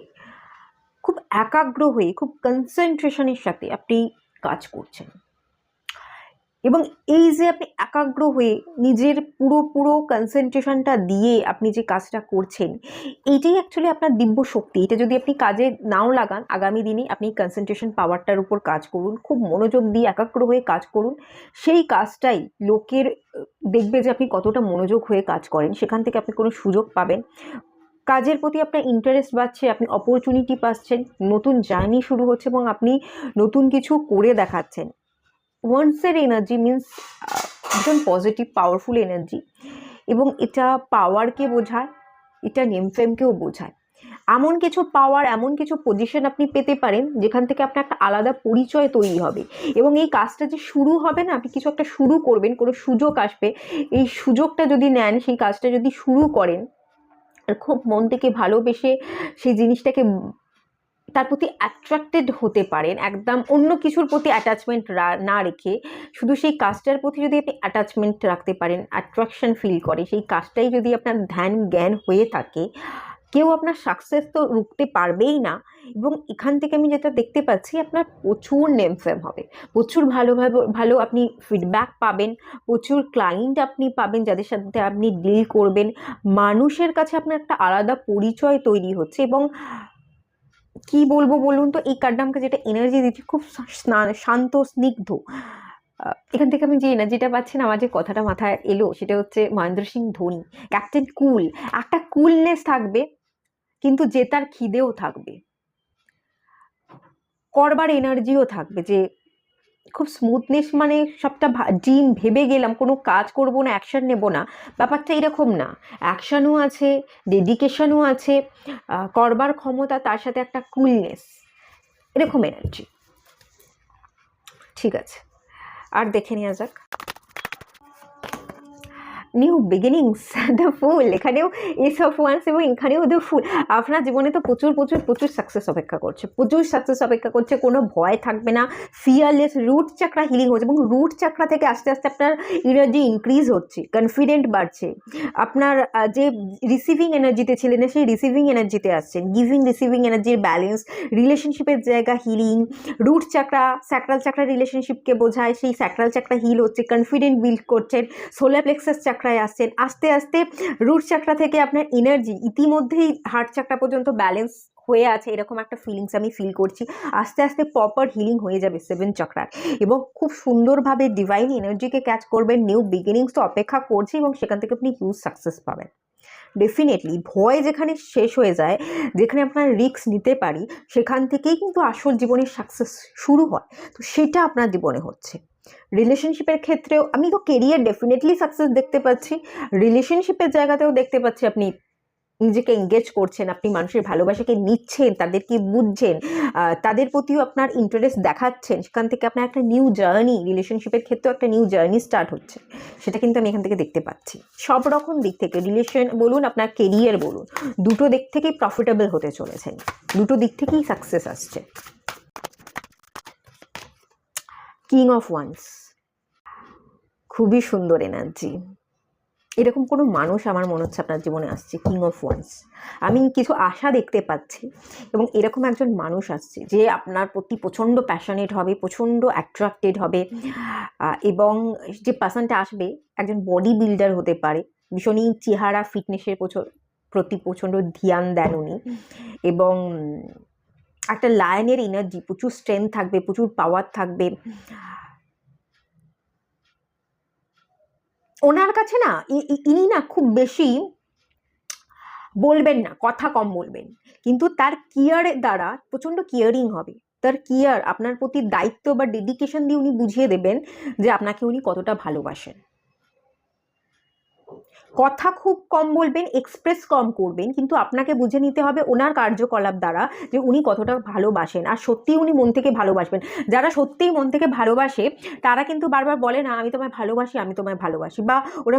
খুব একাগ্র হয়ে, খুব কনসেন্ট্রেশনের সাথে আপনি কাজ করছেন। এবং এই যে আপনি একাগ্র হয়ে নিজের পুরো কনসেন্ট্রেশনটা দিয়ে আপনি যে কাজটা করছেন, এইটাই অ্যাকচুয়ালি আপনার দিব্য শক্তি। এটা যদি আপনি কাজে নাও লাগান, আগামী দিনে আপনি কনসেন্ট্রেশন পাওয়ারটার উপর কাজ করুন, খুব মনোযোগ দিয়ে একাগ্র হয়ে কাজ করুন। সেই কাজটাই লোকের দেখবে যে আপনি কতটা মনোযোগ হয়ে কাজ করেন, সেখান থেকে আপনি কোনো সুযোগ পাবেন, কাজের প্রতি আপনার ইন্টারেস্ট বাড়ছে, আপনি অপরচুনিটি পাচ্ছেন, নতুন জার্নি শুরু হচ্ছে এবং আপনি নতুন কিছু করে দেখাচ্ছেন। ওয়ান্সের এনার্জি মিন্স ভীষণ পজিটিভ, পাওয়ারফুল এনার্জি, এবং এটা পাওয়ারকে বোঝায়, এটা নেমফেমকেও বোঝায়। এমন কিছু পাওয়ার, এমন কিছু পজিশন আপনি পেতে পারেন যেখান থেকে আপনার একটা আলাদা পরিচয় তৈরি হবে, এবং এই কাজটা যে শুরু হবে না, আপনি কিছু একটা শুরু করবেন, কোনো সুযোগ আসবে, এই সুযোগটা যদি নেন, সেই কাজটা যদি শুরু করেন, আর খুব মন থেকে ভালোবেসে সেই জিনিসটাকে, তার প্রতি অ্যাট্রাক্টেড হতে পারেন, একদম অন্য কিছুর প্রতি অ্যাটাচমেন্ট না রেখে শুধু সেই কাজটার প্রতি যদি আপনি অ্যাটাচমেন্ট রাখতে পারেন, অ্যাট্রাকশন ফিল করে, সেই কাজটাই যদি আপনার ধ্যান জ্ঞান হয়ে থাকে, কেউ আপনার সাকসেস তো রুখতে পারবেই না। এবং এখান থেকে আমি যেটা দেখতে পাচ্ছি, আপনার প্রচুর নেমফেম হবে, প্রচুর ভালো আপনি ফিডব্যাক পাবেন, প্রচুর ক্লায়েন্ট আপনি পাবেন যাদের সাথে আপনি ডিল করবেন, মানুষের কাছে আপনার একটা আলাদা পরিচয় তৈরি হচ্ছে। এবং কি বলবো বলুন তো, এই কার্ডটা আমাকে যেটা এনার্জি দিচ্ছে, খুব শান্ত স্নিগ্ধ। এখান থেকে আমি যে এনার্জিটা পাচ্ছি না, আমার যে কথাটা মাথায় এলো সেটা হচ্ছে মহেন্দ্র সিং ধোনি, ক্যাপ্টেন কুল। একটা কুলনেস থাকবে, কিন্তু জেতার খিদেও থাকবে। করবার এনার্জিও থাকবে, যে খুব স্মুথনেস, মানে সবটা ড্রিম ভেবে গেলাম, কোনো কাজ করব না, অ্যাকশন নেব না, ব্যাপারটা এরকম না। অ্যাকশনও আছে, ডেডিকেশনও আছে, করবার ক্ষমতা, তার সাথে একটা কুলনেস, এরকম এনার্জি। ঠিক আছে, আর দেখে নেওয়া যাক নিউ বিগিনিংস, দ্য ফুল। এখানেও এস অফ ওয়ান্স এবং এখানেও দ্য ফুল। আপনার জীবনে তো প্রচুর প্রচুর প্রচুর সাকসেস অপেক্ষা করছে, প্রচুর সাকসেস অপেক্ষা করছে, কোনো ভয় থাকবে না, ফিয়ারলেস। রুট চাকরা হিলিং হচ্ছে এবং রুট চাকরা থেকে আস্তে আস্তে আপনার এনার্জি ইনক্রিজ হচ্ছে, কনফিডেন্ট বাড়ছে, আপনার যে রিসিভিং এনার্জিতে ছিলেন সেই রিসিভিং এনার্জিতে আসছেন, গিভিং রিসিভিং এনার্জির ব্যালেন্স, রিলেশনশিপের জায়গা হিলিং। রুট চাকরা স্যাক্রাল চাকরা রিলেশনশিপকে বোঝায়, সেই স্যাক্রাল চাকরা হিল হচ্ছে, কনফিডেন্ট বিল্ড করছেন, সোলার প্লেক্সাস চাকরায় আসছেন। আস্তে আস্তে রুট চাকরা থেকে আপনার এনার্জি ইতিমধ্যেই হার্ট চাকরা পর্যন্ত ব্যালেন্স হয়ে আছে, এরকম একটা ফিলিংস আমি ফিল করছি। আস্তে আস্তে প্রপার হিলিং হয়ে যাবে 7 চক্রার, এবং খুব সুন্দরভাবে ডিভাইন এনার্জিকে ক্যাচ করবেন। নিউ বিগিনিংস তো অপেক্ষা করছে এবং সেখান থেকে আপনি হিউজ সাকসেস পাবেন ডেফিনেটলি। ভয় যেখানে শেষ হয়ে যায়, যেখানে আপনার রিস্ক নিতে পারি, সেখান থেকেই কিন্তু আসল জীবনের সাকসেস শুরু হয়। তো সেটা আপনার জীবনে হচ্ছে। রিলেশনশিপের ক্ষেত্রেও আমি তো কেরিয়ার ডেফিনেটলি সাকসেস দেখতে পাচ্ছি, রিলেশনশিপের জায়গাতেও দেখতে পাচ্ছি আপনি নিজেকে এঙ্গেজ করছেন, আপনি মানুষের ভালোবাসাকে নিচ্ছেন, তাদেরকে বুঝছেন, তাদের প্রতিও আপনার ইন্টারেস্ট দেখাচ্ছেন, সেখান থেকে আপনার একটা নিউ জার্নি, রিলেশনশিপের ক্ষেত্রেও একটা নিউ জার্নি স্টার্ট হচ্ছে, সেটা কিন্তু আমি এখান থেকে দেখতে পাচ্ছি। সব রকম দিক থেকে, রিলেশন বলুন, আপনার কেরিয়ার বলুন, দুটো দিক থেকেই প্রফিটেবল হতে চলেছেন, দুটো দিক থেকেই সাকসেস আসছে। কিং অফ ওয়ান্স, খুবই সুন্দর এনার্জি। এরকম কোনো মানুষ আমার মনে হচ্ছে আপনার জীবনে আসছে, কিং অফ ওয়ান্স। আমি কিছু আশা দেখতে পাচ্ছি এবং এরকম একজন মানুষ আসছে যে আপনার প্রতি প্রচণ্ড প্যাশনেট হবে, প্রচণ্ড অ্যাট্রাক্টেড হবে, এবং যে পার্সনটা আসবে একজন বডি বিল্ডার হতে পারে, ভীষণই চেহারা ফিটনেসের প্রতি প্রচণ্ড ধ্যান দেন উনি, এবং একটা লায়নের এনার্জি, প্রচুর স্ট্রেংথ থাকবে, প্রচুর পাওয়ার থাকবে ওনার কাছে। না ইনি না খুব বেশি বলবেন না, কথা কম বলবেন, কিন্তু তার কেয়ারের দ্বারা প্রচণ্ড কেয়ারিং হবে। তার কেয়ার, আপনার প্রতি দায়িত্ব বা ডেডিকেশন দিয়ে উনি বুঝিয়ে দেবেন যে আপনাকে উনি কতটা ভালোবাসেন। কথা খুব কম বলবেন, এক্সপ্রেস কম করবেন, কিন্তু আপনাকে বুঝে নিতে হবে ওনার কার্যকলাপ দ্বারা যে উনি কতটা ভালোবাসেন, আর সত্যিই উনি মন থেকে ভালোবাসবেন। যারা সত্যিই মন থেকে ভালোবাসে তারা কিন্তু বারবার বলে না আমি তোমায় ভালোবাসি, আমি তোমায় ভালোবাসি, বা ওরা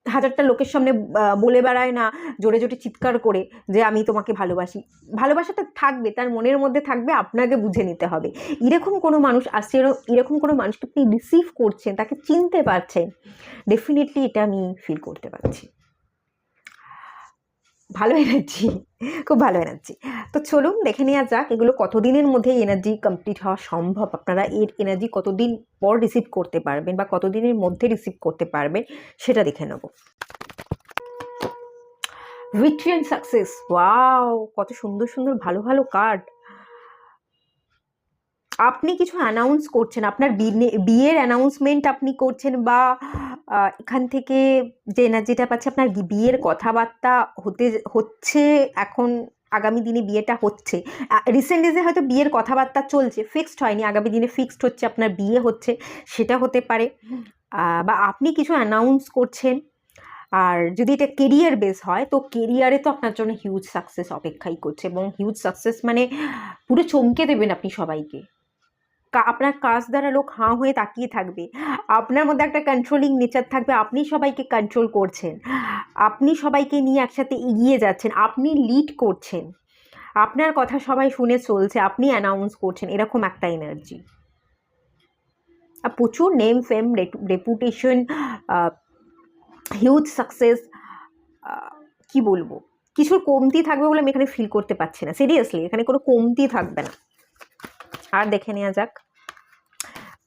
হাজারটা লোকের সামনে বলে বেড়ায় না জোরে জোরে চিৎকার করে যে আমি তোমাকে ভালোবাসি। ভালোবাসাটা থাকবে, তার মনের মধ্যে থাকবে, আপনাকে বুঝে নিতে হবে। এরকম কোনো মানুষ আসছে, এরকম কোনো মানুষকে আপনি রিসিভ করছেন, তাকে চিনতে পারছেন, ডেফিনেটলি এটা আমি ফিল করতে পারছি। ভালো এনার্জি, খুব ভালো এনার্জি। তো চলুন দেখে নেওয়া যাক এগুলো কতদিনের মধ্যে এনার্জি কমপ্লিট হওয়া সম্ভব, আপনারা এর এনার্জি কতদিন পর রিসিভ করতে পারবেন বা কতদিনের মধ্যে রিসিভ করতে পারবেন সেটা দেখে নেব। ভিক্টরি অ্যান্ড সাকসেস, ওয়াও, কত সুন্দর সুন্দর ভালো ভালো কার্ড। আপনি কিছু অ্যানাউন্স করছেন, আপনার বিয়ের অ্যানাউন্সমেন্ট আপনি করছেন, বা এখান থেকে যে এনার্জিটা পাচ্ছে আপনার বিয়ের কথাবার্তা হচ্ছে এখন, আগামী দিনে বিয়েটা হচ্ছে। রিসেন্টলি হয়তো বিয়ের কথাবার্তা চলছে, ফিক্সড হয়নি, আগামী দিনে ফিক্সড হচ্ছে, আপনার বিয়ে হচ্ছে, সেটা হতে পারে, বা আপনি কিছু অ্যানাউন্স করছেন। আর যদি এটা কেরিয়ার বেস হয় তো কেরিয়ারে তো আপনার জন্য হিউজ সাকসেস অপেক্ষাই করছে, এবং হিউজ সাকসেস মানে পুরো চমকে দেবেন আপনি সবাইকে। আপনার কাজ দ্বারা লোক হাঁ হয়ে তাকিয়ে থাকবে, আপনার মধ্যে একটা কন্ট্রোলিং নেচার থাকবে, আপনি সবাইকে কন্ট্রোল করছেন, আপনি সবাইকে নিয়ে একসাথে এগিয়ে যাচ্ছেন, আপনি লিড করছেন, আপনার কথা সবাই শুনে চলছে, আপনি অ্যানাউন্স করছেন, এরকম একটা এনার্জি। প্রচুর নেম ফেম রেপুটেশন, হিউজ সাকসেস, কি বলবো, কিছুর কমতি থাকবে বলে আমি এখানে ফিল করতে পারছি না, সিরিয়াসলি এখানে কোনো কমতি থাকবে না। আর দেখে নেওয়া যাক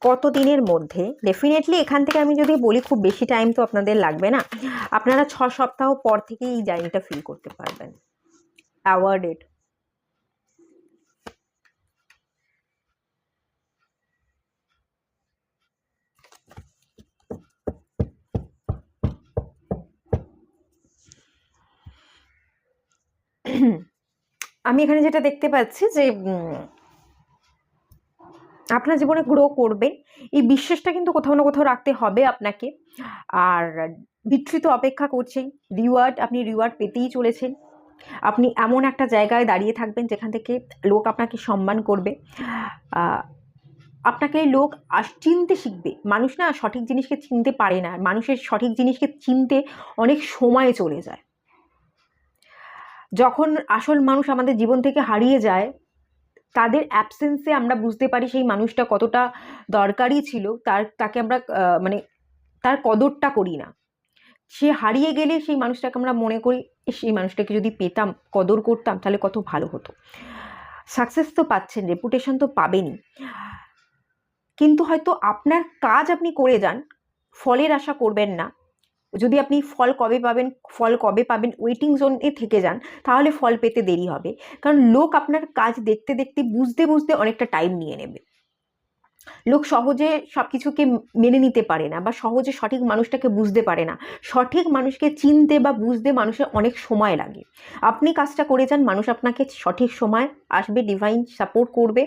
কতদিনের মধ্যে। ডেফিনেটলি এখান থেকে আমি যদি বলি খুব বেশি টাইম তো আপনাদের লাগবে না, আপনারা 6 সপ্তাহ পর থেকেই এই জার্নিটা ফিল করতে পারবেন। অ্যাওয়ার্ডেড, আমি এখানে যেটা দেখতে পাচ্ছি যে আপনার জীবনে গ্রো করবেন, এই বিশ্বাসটা কিন্তু কোথাও না কোথাও রাখতে হবে আপনাকে। আর বিস্তৃত অপেক্ষা করছেন রিওয়ার্ড, আপনি রিওয়ার্ড পেতেই চলেছেন। আপনি এমন একটা জায়গায় দাঁড়িয়ে থাকবেন যেখান থেকে লোক আপনাকে সম্মান করবে, আপনাকে লোক চিনতে শিখবে। মানুষ না সঠিক জিনিসকে চিনতে পারে না, মানুষের সঠিক জিনিসকে চিনতে অনেক সময় চলে যায়। যখন আসল মানুষ আমাদের জীবন থেকে হারিয়ে যায়, তাদের অ্যাবসেন্সে আমরা বুঝতে পারি সেই মানুষটা কতটা দরকারি ছিল, তাকে আমরা মানে তার কদরটা করি না। সে হারিয়ে গেলে সেই মানুষটাকে আমরা মনে করি সেই মানুষটাকে যদি পেতাম, কদর করতাম, তাহলে কত ভালো হতো। সাকসেস তো পাচ্ছেন, রেপুটেশন তো পাবেনই, কিন্তু হয়তো আপনার কাজ আপনি করে যান, ফলের আশা করবেন না। যদি আপনি ফল কবে পাবেন ওয়েটিং জোনে থেকে যান, তাহলে ফল পেতে দেরি হবে। কারণ লোক আপনার কাজ দেখতে দেখতে বুঝতে বুঝতে অনেকটা টাইম নিয়ে নেবে। লোক সহজে সব কিছুকে মেনে নিতে পারে না, বা সহজে সঠিক মানুষটাকে বুঝতে পারে না। সঠিক মানুষকে চিনতে বা বুঝতে মানুষের অনেক সময় লাগে। আপনি কাজটা করে যান, মানুষ আপনাকে সঠিক সময় আসবে, ডিভাইন সাপোর্ট করবে।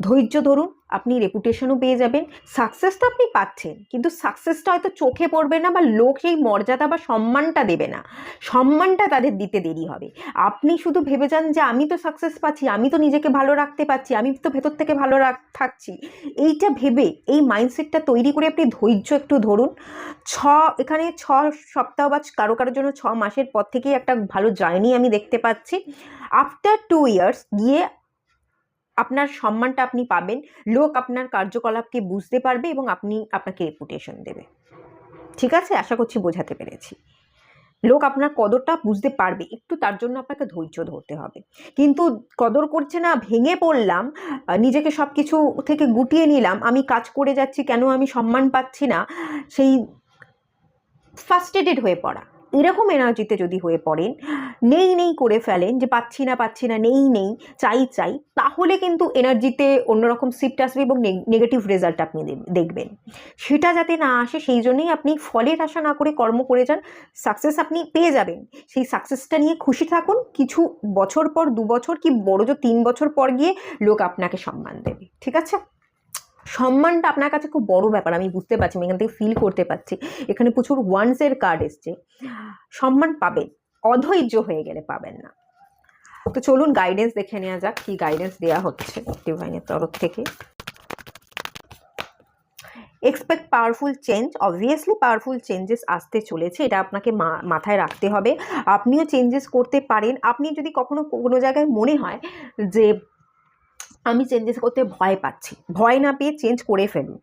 ধৈর্য ধরুন, আপনি রেপুটেশনও পেয়ে যাবেন। সাকসেস তো আপনি পাচ্ছেন, কিন্তু সাকসেসটা হয়তো চোখে পড়বে না, বা লোক সেই মর্যাদা বা সম্মানটা দেবে না। সম্মানটা তাদের দিতে দেরি হবে। আপনি শুধু ভেবে যান যে আমি তো সাকসেস পাচ্ছি, আমি তো নিজেকে ভালো রাখতে পারছি, আমি তো ভেতর থেকে ভালো থাকছি। এইটা ভেবে, এই মাইন্ডসেটটা তৈরি করে আপনি ধৈর্য একটু ধরুন। এখানে 6 সপ্তাহ বা কারোর জন্য 6 মাসের পর থেকেই একটা ভালো জার্নি আমি দেখতে পাচ্ছি। আফটার 2 ইয়ার্স গিয়ে আপনার সম্মানটা আপনি পাবেন, লোক আপনার কার্যকলাপকে বুঝতে পারবে এবং আপনাকে রেপুটেশন দেবে। ঠিক আছে, আশা করছি বোঝাতে পেরেছি। লোক আপনার কদরটা বুঝতে পারবে, একটু তার জন্য আপনাকে ধৈর্য ধরতে হবে। কিন্তু কদর করছে না, ভেঙে পড়লাম, নিজেকে সব কিছু থেকে গুটিয়ে নিলাম, আমি কাজ করে যাচ্ছি, কেন আমি সম্মান পাচ্ছি না, সেই ফ্রাস্ট্রেটেড হয়ে পড়া, এরকম এনার্জিতে যদি হয়ে পড়েন, নেই করে ফেলেন যে পাচ্ছি না, নেই চাই, তাহলে কিন্তু এনার্জিতে অন্যরকম শিফট আসবে এবং নেগেটিভ রেজাল্ট আপনি দেখবেন। সেটা যাতে না আসে, সেই জন্যই আপনি ফলের আশা না করে কর্ম করে যান। সাকসেস আপনি পেয়ে যাবেন, সেই সাকসেসটা নিয়ে খুশি থাকুন। কিছু বছর পর, 2 বছর কি বড় জোর 3 বছর পর গিয়ে লোক আপনাকে সম্মান দেবে। ঠিক আছে, সম্মানটা আপনার কাছে খুব বড় ব্যাপার, আমি বুঝতে পারছি, আমি এখান থেকে ফিল করতে পারছি। এখানে প্রচুর ওয়ান্সের কার্ড এসছে। সম্মান পাবেন, অধৈর্য হয়ে গেলে পাবেন না। তো চলুন গাইডেন্স দেখে নেওয়া যাক, কি গাইডেন্স দেওয়া হচ্ছে ডিভাইনের তরফ থেকে। Expect powerful change, obviously powerful changes আসতে চলেছে, এটা আপনাকে মাথায় রাখতে হবে। আপনিও চেঞ্জেস করতে পারেন। আপনি যদি কখনো কোনো জায়গায় মনে হয় যে আমি চেঞ্জেস করতে ভয় পাচ্ছি, ভয় না পেয়ে চেঞ্জ করে ফেলুন।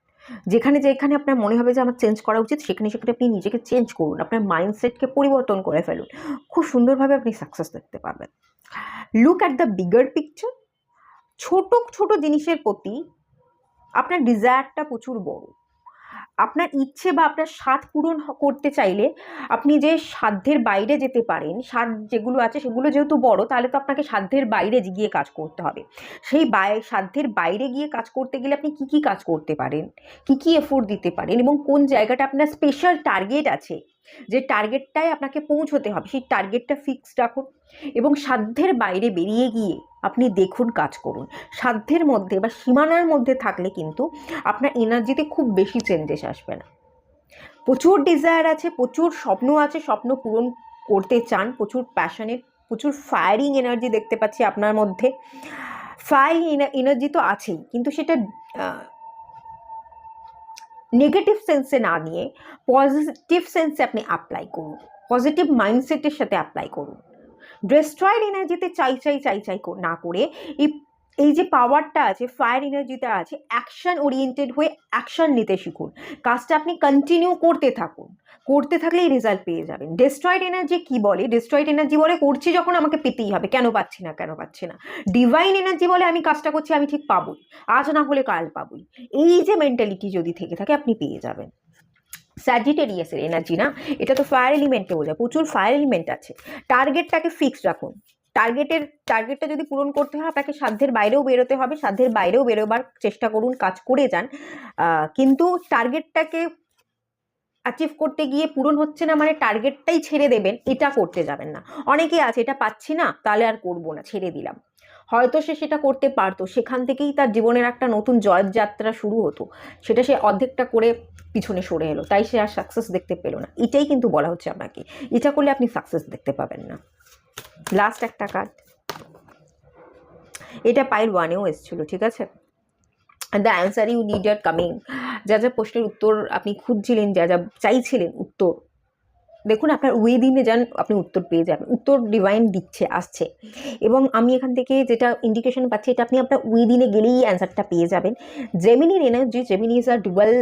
যেখানে আপনার মনে হবে যে আমার চেঞ্জ করা উচিত, সেখানে আপনি নিজেকে চেঞ্জ করুন, আপনার মাইন্ডসেটকে পরিবর্তন করে ফেলুন। খুব সুন্দরভাবে আপনি সাকসেস দেখতে পাবেন। Look at the bigger picture. ছোট জিনিসের প্রতি আপনার ডিজায়ারটা প্রচুর বড়। আপনার ইচ্ছে বা আপনার স্বাদ পূরণ করতে চাইলে আপনি যে সাধ্যের বাইরে যেতে পারেন, স্বাদ যেগুলো আছে সেগুলো যেহেতু বড়, তাহলে তো আপনাকে সাধ্যের বাইরে গিয়ে কাজ করতে হবে। সেই সাধ্যের বাইরে গিয়ে কাজ করতে গেলে আপনি কি কাজ করতে পারেন, কি এফোর্ট দিতে পারেন, এবং কোন জায়গাটা আপনার স্পেশাল টার্গেট আছে, যে টার্গেটটায় আপনাকে পৌঁছতে হবে, সেই টার্গেটটা ফিক্সড রাখুন এবং সাধ্যের বাইরে বেরিয়ে গিয়ে আপনি দেখুন, কাজ করুন। সাধ্যের মধ্যে বা সীমানার মধ্যে থাকলে কিন্তু আপনার এনার্জিতে খুব বেশি চেঞ্জেস আসবে না। প্রচুর ডিজায়ার আছে, প্রচুর স্বপ্ন আছে, স্বপ্ন পূরণ করতে চান, প্রচুর প্যাশনেট, প্রচুর ফায়ারিং এনার্জি দেখতে পাচ্ছি আপনার মধ্যে। ফায়ারিং এনার্জি তো আছেই, কিন্তু সেটা নেগেটিভ সেন্সে না নিয়ে পজিটিভ সেন্সে আপনি অ্যাপ্লাই করুন, পজিটিভ মাইন্ডসেটের সাথে অ্যাপ্লাই করুন। ডেস্ট্রয়েড এনার্জিতে চাই না করে এই যে পাওয়ারটা আছে, ফায়ার এনার্জিটা আছে, অ্যাকশন ওরিয়েন্টেড হয়ে অ্যাকশন নিতে শিখুন। কাজটা আপনি কন্টিনিউ করতে থাকুন, করতে থাকলেই রেজাল্ট পেয়ে যাবেন। ডেস্ট্রয়েড এনার্জি কি বলে? ডেস্ট্রয়েড এনার্জি বলে করছি যখন আমাকে পেতেই হবে, কেন পাচ্ছি না। ডিভাইন এনার্জি বলে আমি কাজটা করছি, আমি ঠিক পাবোই, আজ না হলে কাল পাবোই। এই যে মেন্টালিটি যদি থেকে থাকে, আপনি পেয়ে যাবেন। স্যাজিটেরিয়াসের এনার্জি না, এটা তো ফায়ার এলিমেন্টকে বোঝায়, প্রচুর ফায়ার এলিমেন্ট আছে। টার্গেটটাকে ফিক্সড রাখুন। টার্গেটটা যদি পূরণ করতে হয়, আপনাকে সাধ্যের বাইরেও বেরোতে হবে, সাধ্যের বাইরেও বেরোবার চেষ্টা করুন, কাজ করে যান। কিন্তু টার্গেটটাকে অ্যাচিভ করতে গিয়ে পূরণ হচ্ছে না মানে টার্গেটটাই ছেড়ে দেবেন, এটা করতে যাবেন না। অনেকে আছে, এটা পাচ্ছি না তাহলে আর করবো না, ছেড়ে দিলাম। হয়তো সে সেটা করতে পারতো, সেখান থেকেই তার জীবনের একটা নতুন জয়যাত্রা শুরু হতো, সেটা সে অর্ধেকটা করে পিছনে সরে এলো, তাই সে আর সাকসেস দেখতে পেলো না। এটাই কিন্তু বলা হচ্ছে আপনাকে, এটা করলে আপনি সাকসেস দেখতে পাবেন না। লাস্ট একটা কার্ড, এটা পাইল 1-এও এসেছিল, ঠিক আছে। The answer you needed coming, যা যা প্রশ্নের উত্তর আপনি খুঁজছিলেন, যা যা চাইছিলেন উত্তর, দেখুন আপনার উইদিনে যান, আপনি উত্তর পেয়ে যাবেন, উত্তর ডিভাইন দিচ্ছে, আসছে। এবং আমি এখান থেকে যেটা ইন্ডিকেশন পাচ্ছি, এটা আপনি আপনার উইদিনে গেলেই অ্যান্সারটা পেয়ে যাবেন। জেমিনির energy, Gemini is a dual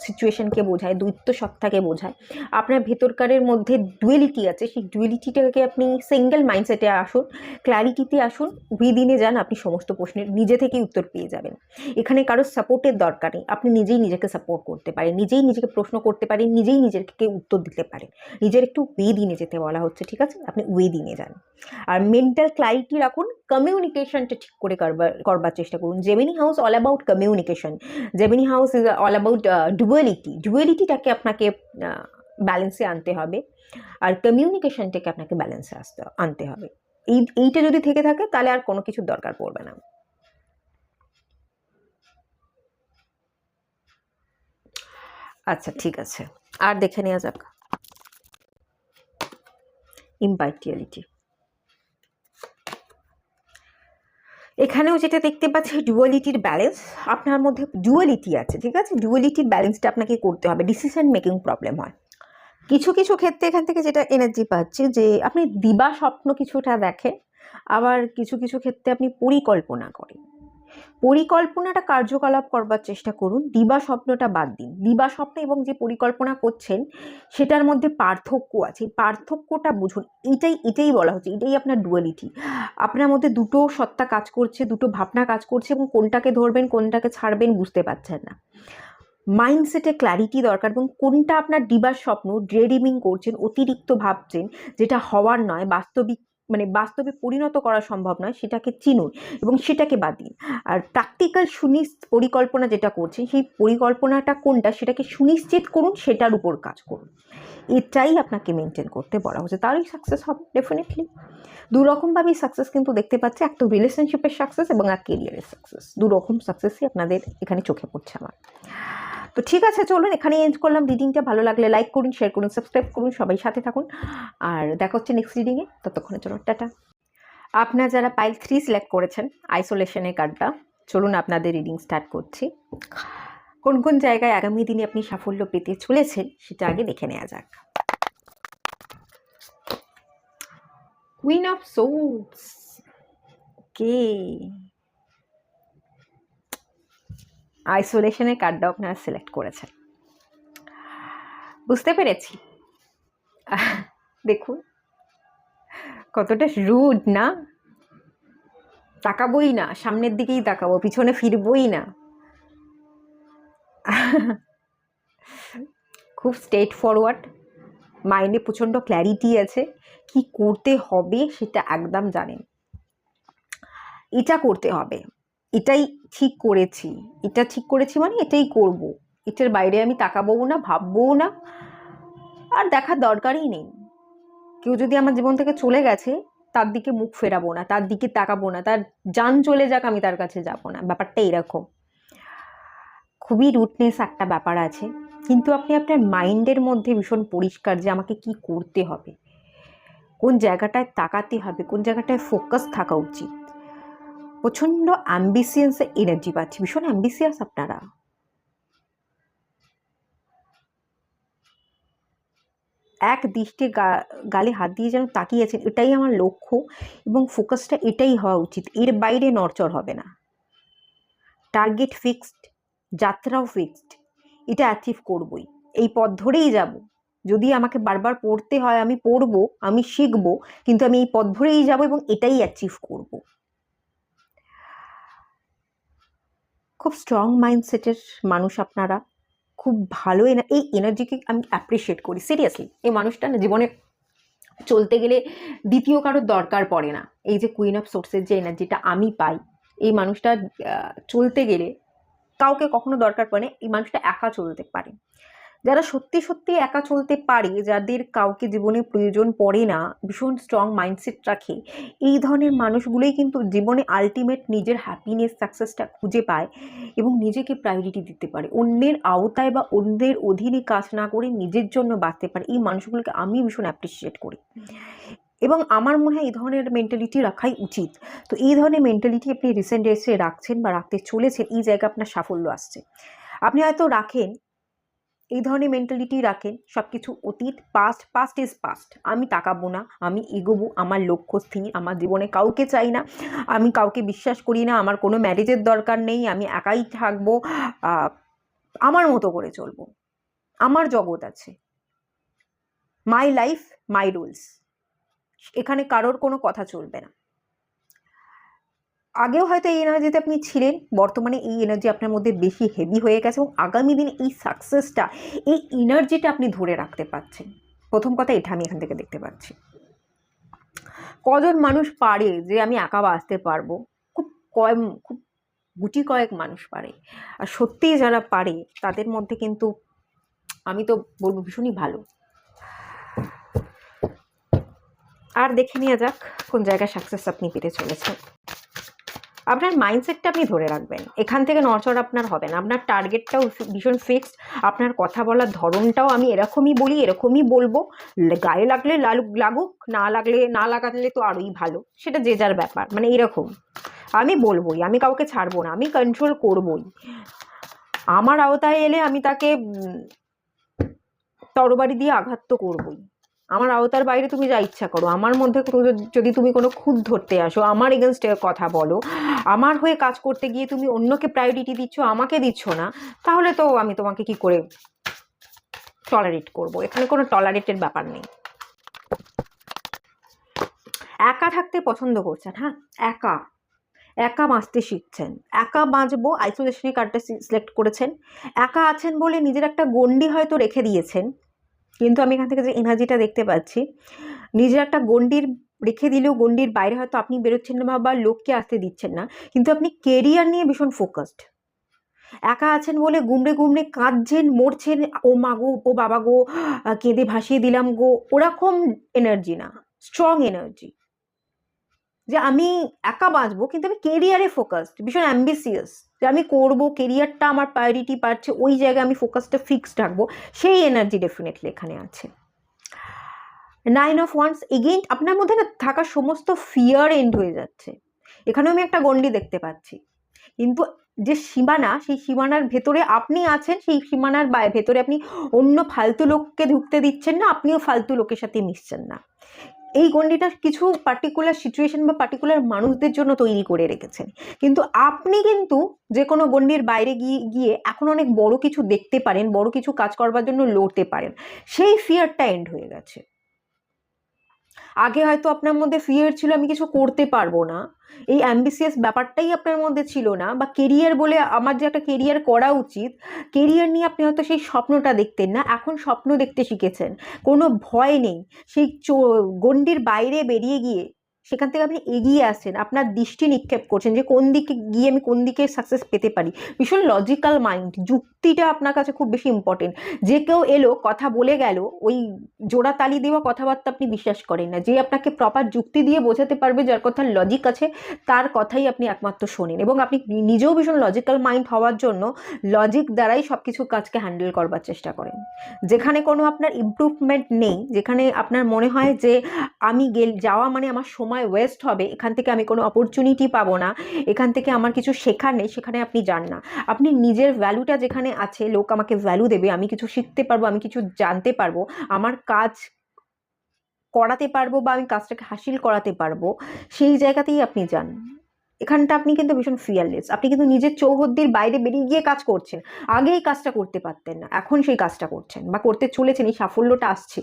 সিচুয়েশনকে বোঝায়, দ্বৈত সত্তাকে বোঝায়। আপনার ভেতরকারের মধ্যে ডুয়েলিটি আছে, সেই ডুয়েলিটিটাকে আপনি সিঙ্গেল মাইন্ডসেটে আসুন, ক্ল্যারিটিতে আসুন, উইদিনে যান, আপনি সমস্ত প্রশ্নের নিজে থেকেই উত্তর পেয়ে যাবেন। এখানে কারোর সাপোর্টের দরকার নেই, আপনি নিজেই নিজেকে সাপোর্ট করতে পারেন, নিজেই নিজেকে প্রশ্ন করতে পারেন, নিজেই নিজেকে উত্তর দিতে পারেন। নিজের একটু উইদিনে যেতে বলা হচ্ছে, ঠিক আছে, আপনি উইদিনে যান। আর মেন্টাল ক্ল্যারিটি রাখুন, কমিউনিকেশনটা ঠিক করে করবার চেষ্টা করুন। Gemini house all about communication, Gemini house is all about ডুয়ালিটিটাকে আপনাকে ব্যালেন্সে আনতে হবে, আর কমিউনিকেশনটাকে আপনাকে ব্যালেন্সে আনতে হবে। এইটা যদি থেকে থাকে তাহলে আর কোনো কিছুর দরকার পড়বে না। আচ্ছা, ঠিক আছে, আর দেখে নেওয়া যাক ইম্পার্টিয়ালিটি। এখানেও যেটা দেখতে পাচ্ছি, ডুয়ালিটির ব্যালেন্স, আপনার মধ্যে ডুয়ালিটি আছে, ঠিক আছে, ডুয়ালিটির ব্যালেন্সটা আপনাকে করতে হবে। ডিসিশন মেকিং প্রবলেম হয় কিছু কিছু ক্ষেত্রে। এখান থেকে যেটা এনার্জি পাচ্ছি, যে আপনি দিবা স্বপ্ন কিছুটা দেখেন, আবার কিছু কিছু ক্ষেত্রে আপনি পরিকল্পনা করেন। পরিকল্পনাটা কার্যকলাপ করবার চেষ্টা করুন, দিবা স্বপ্নটা বাদ দিন। দিবা স্বপ্ন এবং যে পরিকল্পনা করছেন সেটার মধ্যে পার্থক্য আছে, পার্থক্যটা বুঝুন। এটাই বলা হচ্ছে, এটাই আপনার ডুয়ালিটি। আপনার মধ্যে দুটো সত্তা কাজ করছে, দুটো ভাবনা কাজ করছে, এবং কোনটাকে ধরবেন কোনটাকে ছাড়বেন বুঝতে পারছেন না। মাইন্ডসেটে ক্ল্যারিটি দরকার, এবং কোনটা আপনার দিবার স্বপ্ন, ড্রেডিমিং করছেন, অতিরিক্ত ভাবছেন, যেটা হওয়ার নয়, বাস্তবে পরিণত করা সম্ভব নয়, সেটাকে চিনুন এবং সেটাকে বাদ দিন। আর প্র্যাকটিক্যাল পরিকল্পনা যেটা করছেন, সেই পরিকল্পনাটা কোনটা সেটাকে সুনিশ্চিত করুন, সেটার উপর কাজ করুন। এটাই আপনাকে মেনটেন করতে বলা হচ্ছে, তাহলেই সাকসেস হবে ডেফিনেটলি। দুরকমভাবেই সাকসেস কিন্তু দেখতে পাচ্ছি, একটা রিলেশনশিপের সাকসেস এবং এক কেরিয়ারের সাকসেস, দুরকম সাকসেসই আপনাদের এখানে চোখে পড়ছে আমার। তো ঠিক আছে, চলুন এখানেই এন্ড করলাম রিডিংটা। ভালো লাগলে লাইক করুন, শেয়ার করুন, সাবস্ক্রাইব করুন, সবাই সাথে থাকুন, আর দেখা হচ্ছে নেক্সট রিডিংয়ে। ততক্ষণে চলুন টাটা। আপনারা যারা পাইল 3 সিলেক্ট করেছেন, আইসোলেশনের কার্ডটা, চলুন আপনাদের রিডিং স্টার্ট করছি। কোন কোন জায়গায় আগামী দিনে আপনি সাফল্য পেতে চলেছেন সেটা আগে দেখে নেওয়া যাক। কুইন অফ সোর্ডস, ওকে, আইসোলেশনের কার্ডটা আপনারা সিলেক্ট করেছেন, বুঝতে পেরেছি। দেখুন কতটা রুড না, তাকাবোই না, সামনের দিকেই তাকাবো, পিছনে ফিরবই না। খুব স্ট্রেট ফরওয়ার্ড, মাইন্ডে প্রচণ্ড ক্ল্যারিটি আছে, কি করতে হবে সেটা একদম জানেন। এটা করতে হবে, এটাই ঠিক করেছি, এটা ঠিক করেছি মানে এটাই করব, এটার বাইরে আমি তাকাবও না, ভাববও না, আর দেখার দরকারই নেই। কেউ যদি আমার জীবন থেকে চলে গেছে, তার দিকে মুখ ফেরাবো না, তার দিকে তাকাবো না, তার জান চলে যাক আমি তার কাছে যাব না, ব্যাপারটা এরকম। খুবই রুটনেস একটা ব্যাপার আছে, কিন্তু আপনি আপনার মাইন্ডের মধ্যে ভীষণ পরিষ্কার যে আমাকে কি করতে হবে, কোন জায়গাটায় তাকাতে হবে, কোন জায়গাটায় ফোকাস থাকা উচিত। প্রচণ্ড অ্যাম্বিশিয়াস এনার্জি পাচ্ছি, ভীষণ অ্যাম্বিশিয়াস আপনারা। এক দৃষ্টি গালে হাত দিয়ে যেন তাকিয়েছেন, এটাই আমার লক্ষ্য এবং ফোকাসটা এটাই হওয়া উচিত, এর বাইরে নড়চড় হবে না। টার্গেট ফিক্সড, যাত্রাও ফিক্সড, এটা অ্যাচিভ করবই, এই পথ ধরেই যাব। যদি আমাকে বারবার পড়তে হয় আমি পড়বো, আমি শিখবো, কিন্তু আমি এই পথ ধরেই যাব এবং এটাই অ্যাচিভ করব। খুব স্ট্রং মাইন্ডসেটের মানুষ আপনারা, খুব ভালো এই এনার্জিকে আমি অ্যাপ্রিসিয়েট করি সিরিয়াসলি। এই মানুষটা না জীবনে চলতে গেলে দ্বিতীয় কারোর দরকার পড়ে না। এই যে কুইন অফ সোর্সের যে এনার্জিটা আমি পাই, এই মানুষটা চলতে গেলে কাউকে কখনো দরকার পড়ে না, এই মানুষটা একা চলতে পারে। যারা সত্যি সত্যি একা চলতে পারে, যাদের কাউকে জীবনে প্রয়োজন পড়ে না, ভীষণ স্ট্রং মাইন্ডসেট রাখে, এই ধরনের মানুষগুলোই কিন্তু জীবনে আলটিমেট নিজের হ্যাপিনেস সাকসেসটা খুঁজে পায় এবং নিজেকে প্রায়োরিটি দিতে পারে, অন্যের আওতায় বা অন্যের অধীনে কাজ না করে নিজের জন্য বাঁচতে পারে। এই মানুষগুলোকে আমি ভীষণ অ্যাপ্রিসিয়েট করি এবং আমার মনে হয় এই ধরনের মেন্টালিটি রাখাই উচিত। তো এই ধরনের মেন্টালিটি আপনি রিসেন্ট ডেসে রাখছেন বা রাখতে চলেছেন, এই জায়গায় আপনার সাফল্য আসছে। আপনি হয়তো রাখেন, এই ধরনের মেন্টালিটি রাখেন, সব কিছু অতীত, পাস্ট ইজ পাস্ট, আমি তাকাবো না, আমি এগোবো, আমার লক্ষ্য স্থির, আমার জীবনে কাউকে চাই না, আমি কাউকে বিশ্বাস করি না, আমার কোনো ম্যারেজের দরকার নেই, আমি একাই থাকবো, আমার মতো করে চলবো, আমার জগৎ আছে, মাই লাইফ মাই রুলস, এখানে কারোর কোনো কথা চলবে না। আগেও হয়তো এই এনার্জিতে আপনি ছিলেন, বর্তমানে এই এনার্জি আপনার মধ্যে বেশি হেভি হয়ে গেছে এবং আগামী দিনে এই সাকসেসটা, এই এনার্জিটা আপনি ধরে রাখতে পারছেন। প্রথম কথা এটা আমি এখান থেকে দেখতে পাচ্ছি। কজন মানুষ পারে যে আমি একা বাঁচতে পারবো? খুব গুটি কয়েক মানুষ পারে। আর সত্যিই যারা পারে তাদের মধ্যে কিন্তু আমি তো বলবো ভীষণই ভালো। আর দেখে নেওয়া যাক কোন জায়গায় সাকসেস আপনি পেতে চলেছেন। আপনার মাইন্ডসেটটা আপনি ধরে রাখবেন, এখান থেকে নড়চড় আপনার হবে না, আপনার টার্গেটটাও ভীষণ ফিক্সড, আপনার কথা বলার ধরনটাও আমি এরকমই বলি, এরকমই বলবো, গায়ে লাগলে লাগুক, না লাগালে তো আরোই ভালো, সেটা যে যার ব্যাপার, মানে এরকম আমি বলবোই, আমি কাউকে ছাড়বো না, আমি কন্ট্রোল করবোই, আমার আওতায় এলে আমি তাকে তরবারি দিয়ে আঘাত তো করবোই, আমার আওতার বাইরে তুমি যা ইচ্ছা করো, আমার মধ্যে যদি তুমি কোনো খুঁত ধরতে আসো, আমার এগেনস্টে কথা বলো, আমার হয়ে কাজ করতে গিয়ে তুমি অন্যকে প্রায়োরিটি দিচ্ছ, আমাকে দিচ্ছ না, তাহলে তো আমি তোমাকে কি করে টলারেট করবো? এখানে কোনো টলারেটের ব্যাপার নেই। একা থাকতে পছন্দ করছেন, হ্যাঁ, একা বাঁচতে শিখছেন, একা বাঁচবো, আইসোলেশনের কার্ডটা সিলেক্ট করেছেন, একা আছেন বলে নিজের একটা গণ্ডি হয়তো রেখে দিয়েছেন, কিন্তু আমি এখান থেকে যে এনার্জিটা দেখতে পাচ্ছি, নিজের একটা গণ্ডির রেখে দিলেও গণ্ডির বাইরে হয়তো আপনি বেরোচ্ছেন না বা লোককে আসতে দিচ্ছেন না, কিন্তু আপনি কেরিয়ার নিয়ে ভীষণ ফোকাসড। একা আছেন বলে গুমড়ে গুমড়ে কাঁদছেন, মরছেন, ও মা গো, ও বাবা গো, কেঁদে ভাসিয়ে দিলাম গো, ওরকম এনার্জি না, স্ট্রং এনার্জি, যে আমি একা বাঁচবো কিন্তু আমি কেরিয়ারে ফোকাসড, ভীষণ অ্যাম্বিসিয়াস, যে আমি করবো, কেরিয়ারটা আমার প্রায়োরিটি পাচ্ছে, ওই জায়গায় আমি ফোকাসটা ফিক্সড রাখবো, সেই এনার্জি ডেফিনেটলি এখানে আছে। 9 অফ ওয়ান্স, এগেইন আপনার মধ্যে না থাকা সমস্ত ফিয়ার এন্ড হয়ে যাচ্ছে। এখানেও আমি একটা গণ্ডি দেখতে পাচ্ছি, কিন্তু যে সীমানা, সেই সীমানার ভেতরে আপনি আছেন, সেই সীমানার ভেতরে আপনি অন্য ফালতু লোককে ঢুকতে দিচ্ছেন না, আপনিও ফালতু লোকের সাথে মিশছেন না। এই গণ্ডিটা কিছু পার্টিকুলার সিচুয়েশন বা পার্টিকুলার মানুষদের জন্য তৈরি করে রেখেছেন, কিন্তু আপনি কিন্তু যে কোনো গণ্ডির বাইরে গিয়ে এখন অনেক বড় কিছু দেখতে পারেন, বড় কিছু কাজ করবার জন্য লড়তে পারেন, সেই ফিয়ারটা এন্ড হয়ে গেছে। আগে হয়তো আপনার মধ্যে ফিয়ার ছিল আমি কিছু করতে পারবো না, এই অ্যাম্বিসিয়াস ব্যাপারটাই আপনার মধ্যে ছিল না, বা কেরিয়ার বলে আমার যে একটা কেরিয়ার করা উচিত, কেরিয়ার নিয়ে আপনি হয়তো সেই স্বপ্নটা দেখতেন না, এখন স্বপ্ন দেখতে শিখেছেন, কোনো ভয় নেই, সেই গণ্ডির বাইরে বেরিয়ে গিয়ে সেখান থেকে আপনি এগিয়ে আসছেন, আপনার দৃষ্টি নিক্ষেপ করছেন যে কোন দিকে গিয়ে আমি কোন দিকে সাকসেস পেতে পারি, ভীষণ লজিক্যাল মাইন্ড, যুক্তিটা আপনার কাছে খুব বেশি ইম্পর্টেন্ট। যে কেউ এলো কথা বলে গেল, ওই জোড়া তালি দেওয়া কথাবার্তা আপনি বিশ্বাস করেন না, যে আপনাকে প্রপার যুক্তি দিয়ে বোঝাতে পারবে, যার কথার লজিক আছে, তার কথাই আপনি একমাত্র শোনেন, এবং আপনি নিজেও ভীষণ লজিক্যাল মাইন্ড হওয়ার জন্য লজিক দ্বারাই সব কিছু কাজকে হ্যান্ডেল করবার চেষ্টা করেন। যেখানে কোনো আপনার ইমপ্রুভমেন্ট নেই, যেখানে আপনার মনে হয় যে আমি যাওয়া মানে আমার সময় ওয়েস্ট হবে, এখান থেকে আমি কোনো অপরচুনিটি পাবো না, এখান থেকে আমার কিছু শেখার নেই, সেখানে আপনি যান না। আপনি নিজের ভ্যালুটা যেখানে আছে, লোক আমাকে ভ্যালু দেবে, আমি কিছু শিখতে পারবো, আমি কিছু জানতে পারবো, আমার কাজ করাতে পারবো বা আমি কাজটাকে হাসিল করাতে পারবো, সেই জায়গাতেই আপনি যান। এখানটা আপনি কিন্তু ভীষণ ফিয়ারলেস, আপনি কিন্তু নিজের চৌহদ্দির বাইরে বেরিয়ে গিয়ে কাজ করছেন, আগে এই কাজটা করতে পারতেন না, এখন সেই কাজটা করছেন বা করতে চলেছেন, এই সাফল্যটা আসছে,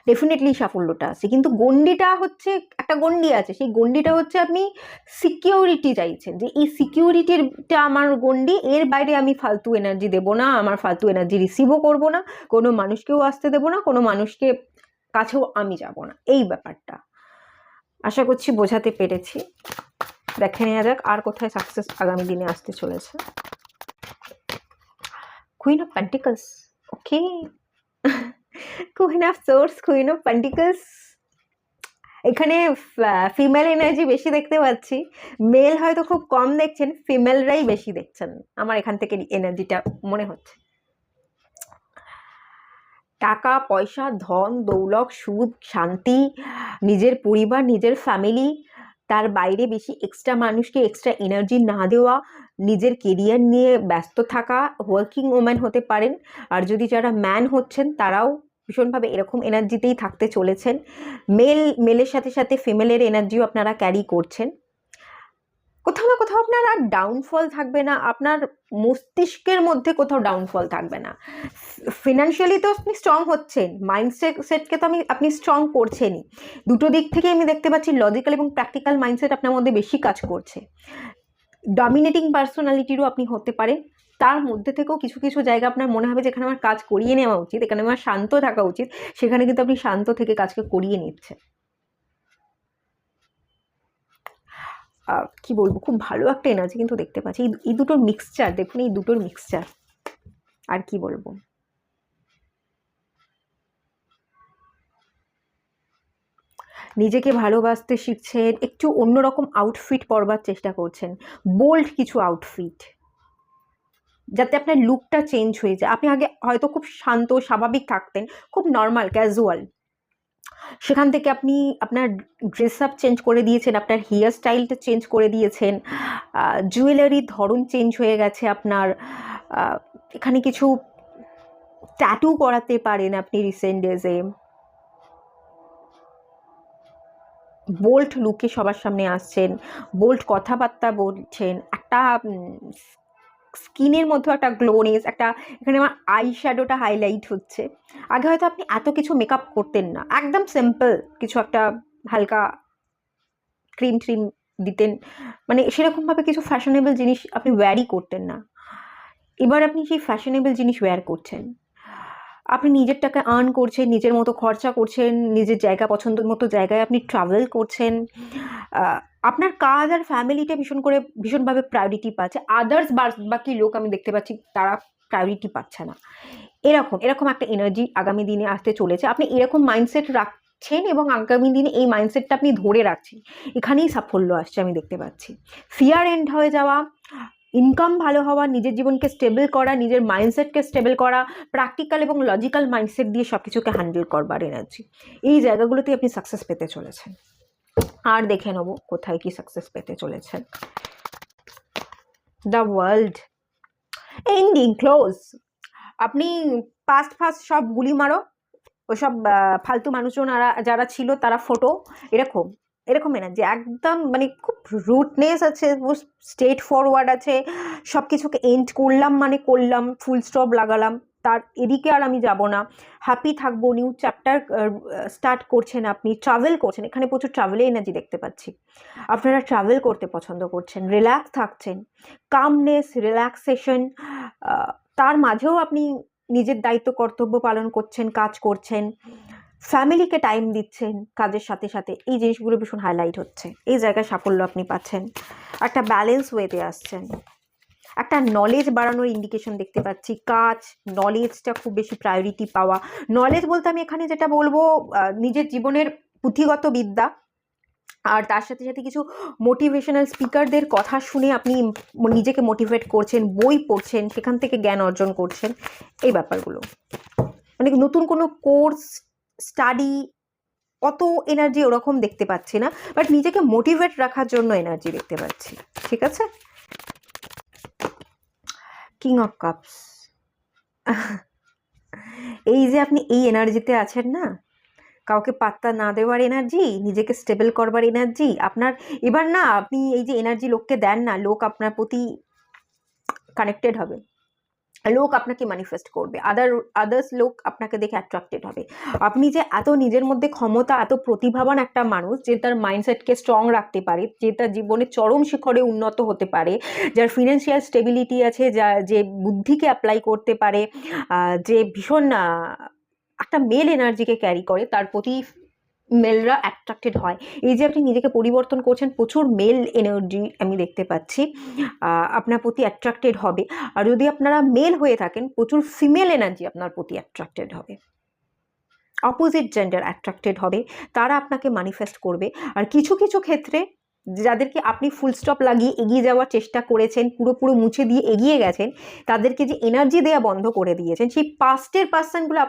ডেফিনেটলি সাফল্যটা আছে। কিন্তু গণ্ডিটা হচ্ছে, একটা গণ্ডি আছে, সেই গণ্ডিটা হচ্ছে আপনি সিকিউরিটি চাইছেন, যে এই সিকিউরিটিটা আমার গণ্ডি, এর বাইরে আমি ফালতু এনার্জি দেবো না, আমার ফালতু এনার্জি রিসিভও করবো না, কোনো মানুষকেও আসতে দেবো না, কোনো মানুষকে কাছেও আমি যাব না, এই ব্যাপারটা আশা করছি বোঝাতে পেরেছি। দেখে নেওয়া যাক আর কোথায় সাকসেস আগামী দিনে আসতে চলেছে। Queen of pentacles, okay. Queen of swords, queen of pentacles. এখানে ফিমেল এনার্জি বেশি দেখতে পাচ্ছি, মেল হয়তো খুব কম দেখছেন, ফিমেলরাই বেশি দেখছেন আমার এখান থেকে এনার্জিটা মনে হচ্ছে। টাকা পয়সা, ধন দৌলত, সুখ শান্তি, নিজের পরিবার, নিজের ফ্যামিলি, তার বাইরে বেশি এক্সট্রা মানুষকে এক্সট্রা এনার্জি না দেওয়া, নিজের কেরিয়ার নিয়ে ব্যস্ত থাকা, ওয়ার্কিং ওম্যান হতে পারেন। আর যদি যারা ম্যান হচ্ছেন তারাও ভীষণভাবে এরকম এনার্জিতেই থাকতে চলেছেন। মেলের সাথে সাথে ফিমেলের এনার্জিও আপনারা ক্যারি করছেন। কোথাও না কোথাও আপনার আর ডাউনফল থাকবে না, আপনার মস্তিষ্কের মধ্যে কোথাও ডাউনফল থাকবে না। ফিনান্সিয়ালি তো আপনি স্ট্রং হচ্ছেন, মাইন্ডসেটকে তো আপনি স্ট্রং করছেনই। দুটো দিক থেকে আমি দেখতে পাচ্ছি লজিক্যাল এবং প্র্যাকটিক্যাল মাইন্ডসেট আপনার মধ্যে বেশি কাজ করছে। ডমিনেটিং পার্সোনালিটিরও আপনি হতে পারেন। তার মধ্যে থেকেও কিছু কিছু জায়গা আপনার মনে হবে যেখানে আমার কাজ করিয়ে নেওয়া উচিত, এখানে আমার শান্ত থাকা উচিত, সেখানে কিন্তু আপনি শান্ত থেকে কাজকে করিয়ে নিচ্ছেন। কি বলবো, খুব ভালো একটা এনার্জি কিন্তু দেখতে পাচ্ছি। এই দুটোর মিক্সচার দেখুন, এই দুটোর মিক্সচার, আর কি বলবো। নিজেকে ভালোবাসতে শিখছেন, একটু অন্যরকম আউটফিট পরবার চেষ্টা করছেন, বোল্ড কিছু আউটফিট, যাতে আপনার লুকটা চেঞ্জ হয়ে যায়। আপনি আগে হয়তো খুব শান্ত স্বাভাবিক থাকতেন, খুব নর্মাল ক্যাজুয়াল, সেখান থেকে আপনি আপনার ড্রেস আপ চেঞ্জ করে দিয়েছেন, আপনার হেয়ার স্টাইলটা চেঞ্জ করে দিয়েছেন, জুয়েলারির ধরন চেঞ্জ হয়ে গেছে আপনার। এখানে কিছু ট্যাটু করাতে পারেন আপনি রিসেন্ট ডেজে। বোল্ড লুকে সবার সামনে আসছেন, বোল্ড কথাবার্তা বলছেন, একটা স্কিনের মধ্যে একটা গ্লোনেস, একটা এখানে আমার আই শ্যাডোটা হাইলাইট হচ্ছে। আগে হয়তো আপনি এত কিছু মেকআপ করতেন না, একদম সিম্পল কিছু একটা হালকা ক্রিম ট্রিম দিতেন, মানে সেরকমভাবে কিছু ফ্যাশনেবল জিনিস আপনি ওয়্যারই করতেন না। এবার আপনি সেই ফ্যাশনেবল জিনিস ওয়্যার করছেন, আপনি নিজের টাকা আর্ন করছেন, নিজের মতো খরচা করছেন, নিজের জায়গা পছন্দ মতো জায়গায় আপনি ট্রাভেল করছেন। আপনার কাজ আর ফ্যামিলিটা ভীষণভাবে প্রায়োরিটি পাচ্ছে। আদার্স বাকি লোক আমি দেখতে পাচ্ছি তারা প্রায়োরিটি পাচ্ছে না। এরকম একটা এনার্জি আগামী দিনে আসতে চলেছে। আপনি এরকম মাইন্ডসেট রাখছেন এবং আগামী দিনে এই মাইন্ডসেটটা আপনি ধরে রাখছেন, এখানেই সাফল্য আসছে আমি দেখতে পাচ্ছি। ফিয়ার এন্ড হয়ে যাওয়া, ইনকাম ভালো হওয়া, নিজের জীবনকে স্টেবল করা, নিজের মাইন্ডসেটকে স্টেবল করা, প্র্যাকটিক্যাল এবং লজিক্যাল মাইন্ডসেট দিয়ে সব কিছুকে হ্যান্ডেল করবার এনার্জি, এই জায়গাগুলোতে আপনি সাকসেস পেতে চলেছেন। আর দেখে নেবো কোথায় কি সাকসেস পেতে চলেছেন। The world, ending, close. আপনি ফার্স্ট সব গুলি মারো, ওইসব ফালতু মানুষজন যারা ছিল তারা ফটো, এরকম এনার্জি একদম, মানে খুব রুটনেস আছে, স্ট্রেট ফরওয়ার্ড আছে, সব কিছুকে এন্ড করলাম মানে করলাম, ফুল স্টপ লাগালাম, তার এদিকে আর আমি যাব না, হ্যাপি থাকবো, নিউ চ্যাপ্টার স্টার্ট করছেন, আপনি ট্রাভেল করছেন, এখানে প্রচুর ট্রাভেলের এনার্জি দেখতে পাচ্ছি। আপনারা ট্রাভেল করতে পছন্দ করছেন, রিল্যাক্স থাকছেন, কামনেস, রিল্যাক্সেশন, তার মাঝেও আপনি নিজের দায়িত্ব কর্তব্য পালন করছেন, কাজ করছেন, ফ্যামিলিকে টাইম দিচ্ছেন কাজের সাথে সাথে, এই জিনিসগুলো ভীষণ হাইলাইট হচ্ছে। এই জায়গায় সাফল্য আপনি পাচ্ছেন, একটা ব্যালেন্স ওয়েতে আসছেন, একটা নলেজ বাড়ানোর ইন্ডিকেশন দেখতে পাচ্ছি। কাজ, নলেজটা খুব বেশি প্রায়োরিটি পাওয়া। নলেজ বলতে আমি এখানে যেটা বলবো, নিজের জীবনের পুঁথিগত বিদ্যা, আর তার সাথে সাথে কিছু মোটিভেশনাল স্পিকারদের কথা শুনে আপনি নিজেকে মোটিভেট করছেন, বই পড়ছেন, সেখান থেকে জ্ঞান অর্জন করছেন, এই ব্যাপারগুলো। মানে নতুন কোনো কোর্স, স্টাডি, অত এনার্জি ওরকম দেখতে পাচ্ছি না, বাট নিজেকে মোটিভেট রাখার জন্য এনার্জি দেখতে পাচ্ছি। ঠিক আছে, কিং অফ কাপস। এই যে আপনি এই এনার্জিতে আছেন না, কাউকে পাত্তা না দেওয়ার এনার্জি, নিজেকে স্টেবল করবার এনার্জি আপনার। এবার না আপনি এই যে এনার্জি লোককে দেন না, লোক আপনার প্রতি কানেক্টেড হবে, লোক আপনাকে ম্যানিফেস্ট করবে, আদার্স লোক আপনাকে দেখে অ্যাট্রাক্টেড হবে। আপনি যে এত নিজের মধ্যে ক্ষমতা, এত প্রতিভাবান একটা মানুষ, যে তার মাইন্ডসেটকে স্ট্রং রাখতে পারে, যে তার জীবনে চরম শিখরে উন্নত হতে পারে, যার ফিনান্সিয়াল স্টেবিলিটি আছে, যে বুদ্ধিকে অ্যাপ্লাই করতে পারে, যে ভীষণ একটা মেল এনার্জিকে ক্যারি করে, তার প্রতি মেলরা অ্যাট্রাক্টেড হয়। এই যে আপনি নিজেকে পরিবর্তন করছেন, প্রচুর মেল এনার্জি আমি দেখতে পাচ্ছি আপনার প্রতি অ্যাট্রাক্টেড হবে। আর যদি আপনারা মেল হয়ে থাকেন, প্রচুর ফিমেল এনার্জি আপনার প্রতি অ্যাট্রাক্টেড হবে, অপোজিট জেন্ডার অ্যাট্রাক্টেড হবে, তারা আপনাকে ম্যানিফেস্ট করবে। আর কিছু কিছু ক্ষেত্রে যাদেরকে আপনি ফুল স্টপ লাগিয়ে এগিয়ে যাওয়ার চেষ্টা করেছেন, পুরোপুরো মুছে দিয়ে এগিয়ে গেছেন, তাদেরকে যে এনার্জি দেওয়া বন্ধ করে দিয়েছেন, সেই পাস্টের পার্সনগুলো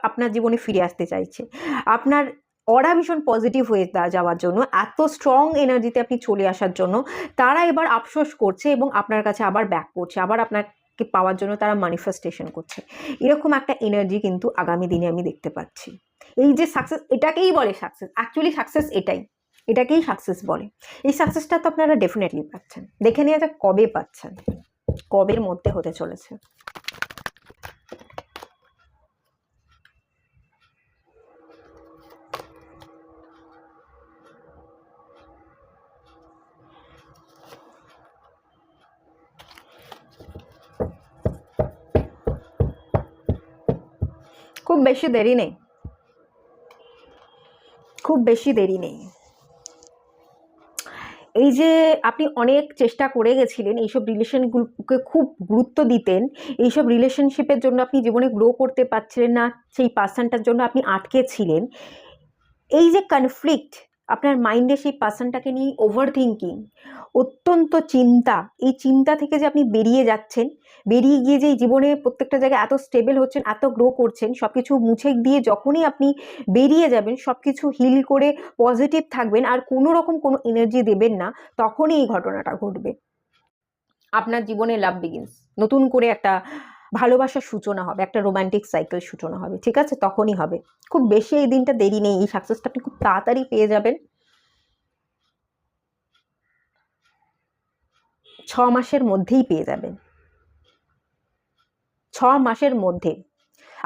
আপনার জীবনে ফিরে আসতে চাইছে। আপনার অরা ভীষণ পজিটিভ হয়ে যাওয়ার জন্য, এত স্ট্রং এনার্জিতে আপনি চলে আসার জন্য তারা এবার আফসোস করছে এবং আপনার কাছে আবার ব্যাক করছে, আবার আপনাকে পাওয়ার জন্য তারা ম্যানিফেস্টেশন করছে। এরকম একটা এনার্জি কিন্তু আগামী দিনে আমি দেখতে পাচ্ছি। এই যে সাকসেস, এটাকেই বলে সাকসেস, অ্যাকচুয়ালি সাকসেস এটাকেই সাকসেস বলে। এই সাকসেসটা তো আপনারা ডেফিনেটলি পাচ্ছেন। দেখে নিয়ে যাক কবে পাচ্ছেন, কবের মধ্যে হতে চলেছে। খুব বেশি দেরি নেই, খুব বেশি দেরি নেই। এই যে আপনি অনেক চেষ্টা করে গেছিলেন, এইসব রিলেশনগুলোকে খুব গুরুত্ব দিতেন, এইসব রিলেশনশিপের জন্য আপনি জীবনে গ্রো করতে পারছিলেন না, সেই পার্সনটার জন্য আপনি আটকে ছিলেন। এই যে কনফ্লিক্ট আপনার মাইন্ডে, সেই পার্সনটাকে নিয়ে ওভার থিঙ্কিং, অত্যন্ত চিন্তা, এই চিন্তা থেকে যে আপনি বেরিয়ে যাচ্ছেন, বেরিয়ে গিয়ে যে জীবনে প্রত্যেকটা জায়গায় এত স্টেবল হচ্ছেন, এত গ্রো করছেন, সব কিছু মুছে দিয়ে যখনই আপনি বেরিয়ে যাবেন, সব কিছু হিল করে পজিটিভ থাকবেন আর কোনো রকম কোনো এনার্জি দেবেন না, তখনই এই ঘটনাটা ঘটবে। আপনার জীবনে লাভ বিগিনস, নতুন করে একটা ভালোবাসার সূচনা হবে, একটা রোমান্টিক সাইকেল সূচনা হবে, ঠিক আছে? তখনই হবে। খুব বেশি এই দিনটা দেরি নেই, এই সাকসেসটা আপনি খুব তাড়াতাড়ি পেয়ে যাবেন। 6 মাসের মধ্যেই পেয়ে যাবেন, 6 মাসের মধ্যে।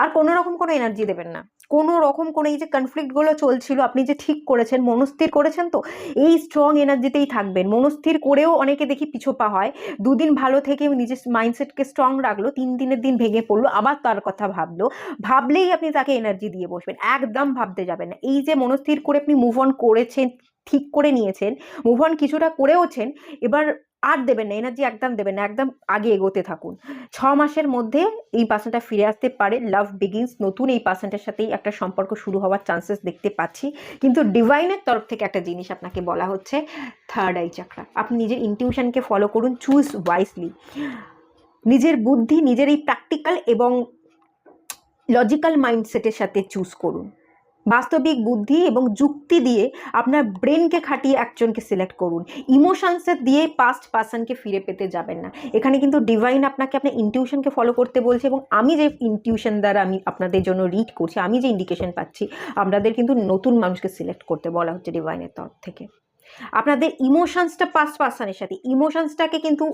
আর কোনো রকম কোনো এনার্জি দেবেন না, কোনো রকম কোনো, এই যে কনফ্লিক্টগুলো চলছিল, আপনি যে ঠিক করেছেন, মনস্থির করেছেন, তো এই স্ট্রং এনার্জিতেই থাকবেন। মনস্থির করেও অনেকে দেখি পিছোপা হয়, 2 দিন ভালো থেকে নিজের মাইন্ডসেটকে স্ট্রং রাখলো, 3 দিনের দিন ভেঙে পড়লো, আবার তার কথা ভাবলো, ভাবলেই আপনি তাকে এনার্জি দিয়ে বসবেন, একদম ভাবতে যাবেন না। এই যে মনস্থির করে আপনি মুভ অন করেছেন, ঠিক করে নিয়েছেন, মুভ অন কিছুটা করেওছেন, এবার আর দেবেন না এনার্জি, একদম দেবেন না, একদম আগে এগোতে থাকুন। 6 মাসের মধ্যে এই পার্সনটা ফিরে আসতে পারে, লাভ বিগিনস, নতুন এই পার্সনটার সাথেই একটা সম্পর্ক শুরু হওয়ার চান্সেস দেখতে পাচ্ছি। কিন্তু ডিভাইনের তরফ থেকে একটা জিনিস আপনাকে বলা হচ্ছে, থার্ড আই চাকরা, আপনি নিজের ইনটিউশনকে ফলো করুন, চুজ ওয়াইসলি, নিজের বুদ্ধি, নিজের এই প্র্যাকটিক্যাল এবং লজিক্যাল মাইন্ডসেটের সাথে চুজ করুন। বাস্তবিক বুদ্ধি এবং যুক্তি দিয়ে আপনার ব্রেনকে খাটিয়ে একজনকে সিলেক্ট করুন, ইমোশনসের দিয়ে পাস্ট পার্সনকে ফিরে পেতে যাবেন না। এখানে কিন্তু ডিভাইন আপনাকে আপনার ইনটিউশনকে ফলো করতে বলছে, এবং আমি যে ইনটিউশন দ্বারা আমি আপনাদের জন্য রিড করছি, আমি যে ইন্ডিকেশন পাচ্ছি, আপনাদের কিন্তু নতুন মানুষকে সিলেক্ট করতে বলা হচ্ছে ডিভাইনের তরফ থেকে। আপনাদের ইমোশনসটা পাস্ট পার্সনের সাথে, ইমোশনসটাকে কিন্তু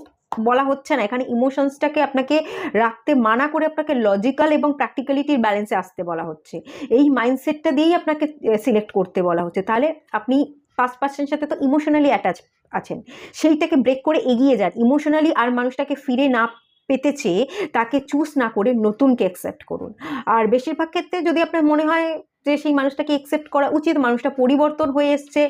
বলা হচ্ছে না এখানে, ইমোশনসটাকে আপনাকে রাখতে মানা করে আপনাকে লজিক্যাল এবং প্র্যাকটিক্যালিটির ব্যালেন্সে আসতে বলা হচ্ছে। এই মাইন্ডসেটটা দিয়েই আপনাকে সিলেক্ট করতে বলা হচ্ছে। তাহলে আপনি পাস্ট পার্সনের সাথে তো ইমোশনালি অ্যাটাচ আছেন, সেইটাকে ব্রেক করে এগিয়ে যান, ইমোশনালি আর মানুষটাকে ফিরে না পেতে চেয়ে তাকে চুজ না করে নতুনকে অ্যাকসেপ্ট করুন। আর বেশিরভাগ ক্ষেত্রে যদি আপনার মনে হয় যে সেই মানুষটাকে অ্যাকসেপ্ট করা উচিত, মানুষটা পরিবর্তন হয়ে এসছে,